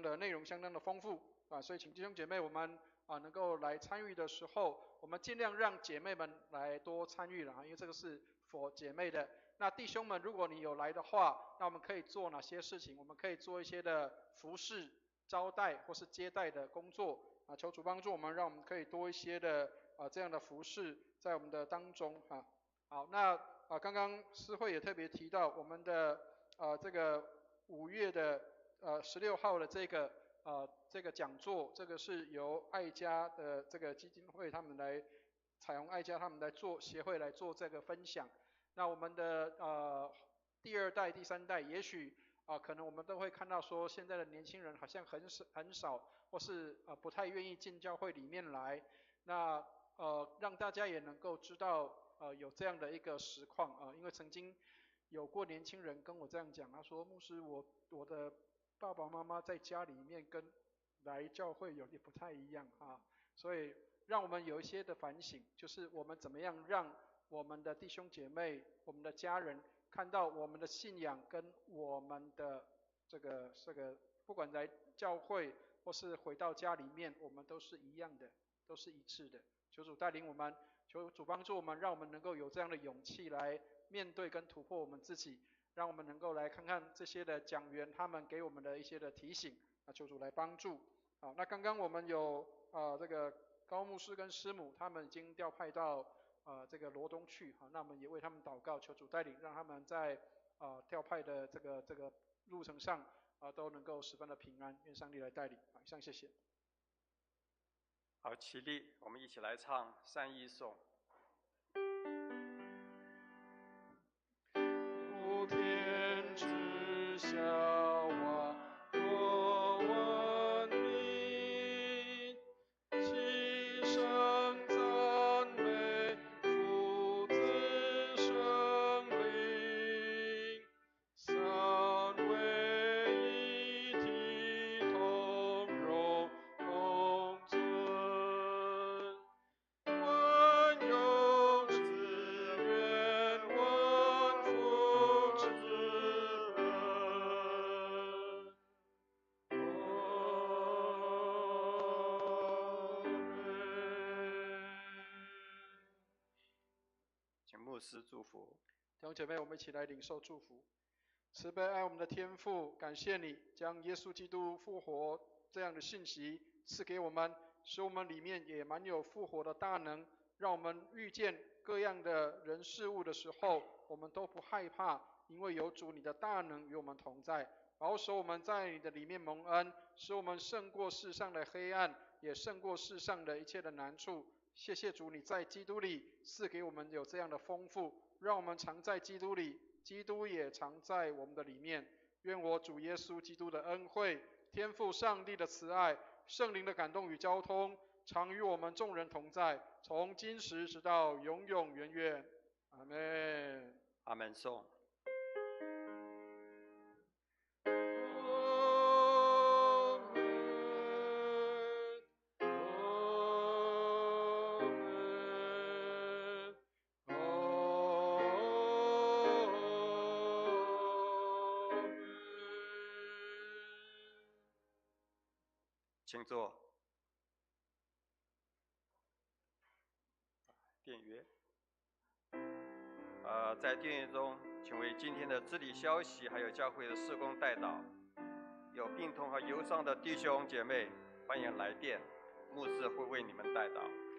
的内容相当的丰富所以请弟兄姐妹我们能够来参与的时候，我们尽量让姐妹们来多参与了因为这个是for姐妹的。那弟兄们，如果你有来的话，那我们可以做哪些事情？我们可以做一些的服侍、招待或是接待的工作求主帮助我们，让我们可以多一些的这样的服侍在我们的当中好，那刚刚诗慧也特别提到我们的这个5月的16号的这个讲座，这个是由爱家的这个基金会他们来彩虹爱家他们来做协会来做这个分享。那我们的第2代、第3代，也许可能我们都会看到说，现在的年轻人好像很少，或是不太愿意进教会里面来。那让大家也能够知道有这样的一个实况因为曾经有过年轻人跟我这样讲，他说牧师我的爸爸妈妈在家里面跟来教会有点不太一样所以让我们有一些的反省，就是我们怎么样让我们的弟兄姐妹、我们的家人看到我们的信仰跟我们的这个不管来教会或是回到家里面，我们都是一样的，都是一致的。求主带领我们，求主帮助我们，让我们能够有这样的勇气来面对跟突破我们自己，让我们能够来看看这些的讲员他们给我们的一些的提醒求主来帮助好，那刚刚我们有这个高牧师跟师母他们已经调派到这个罗东去那我们也为他们祷告，求主带领，让他们在调派的这个路程上都能够十分的平安，愿上帝来带领以上谢谢。好，起立，我们一起来唱三一颂。普天之下万国文明，齐声赞美父子圣灵，三位一体同荣共尊，万有之源，万福之本。请牧师祝福。弟兄姐妹，我们一起来领受祝福。慈悲爱我们的天父，感谢你将耶稣基督复活这样的信息赐给我们，使我们里面也满有复活的大能，让我们遇见各样的人事物的时候，我们都不害怕，因为有主你的大能与我们同在。保守我们在你的里面蒙恩，使我们胜过世上的黑暗，也胜过世上的一切的难处。谢谢主，你在基督里赐给我们有这样的丰富，让我们常在基督里，基督也常在我们的里面。愿我主耶稣基督的恩惠、天父上帝的慈爱、圣灵的感动与交通，常与我们众人同在，从今时直到永永远远。阿们。阿门颂。请坐。电约。在电约中，请为今天的治理消息还有教会的事工代祷。有病痛和忧伤的弟兄姐妹，欢迎来电，牧师会为你们代祷。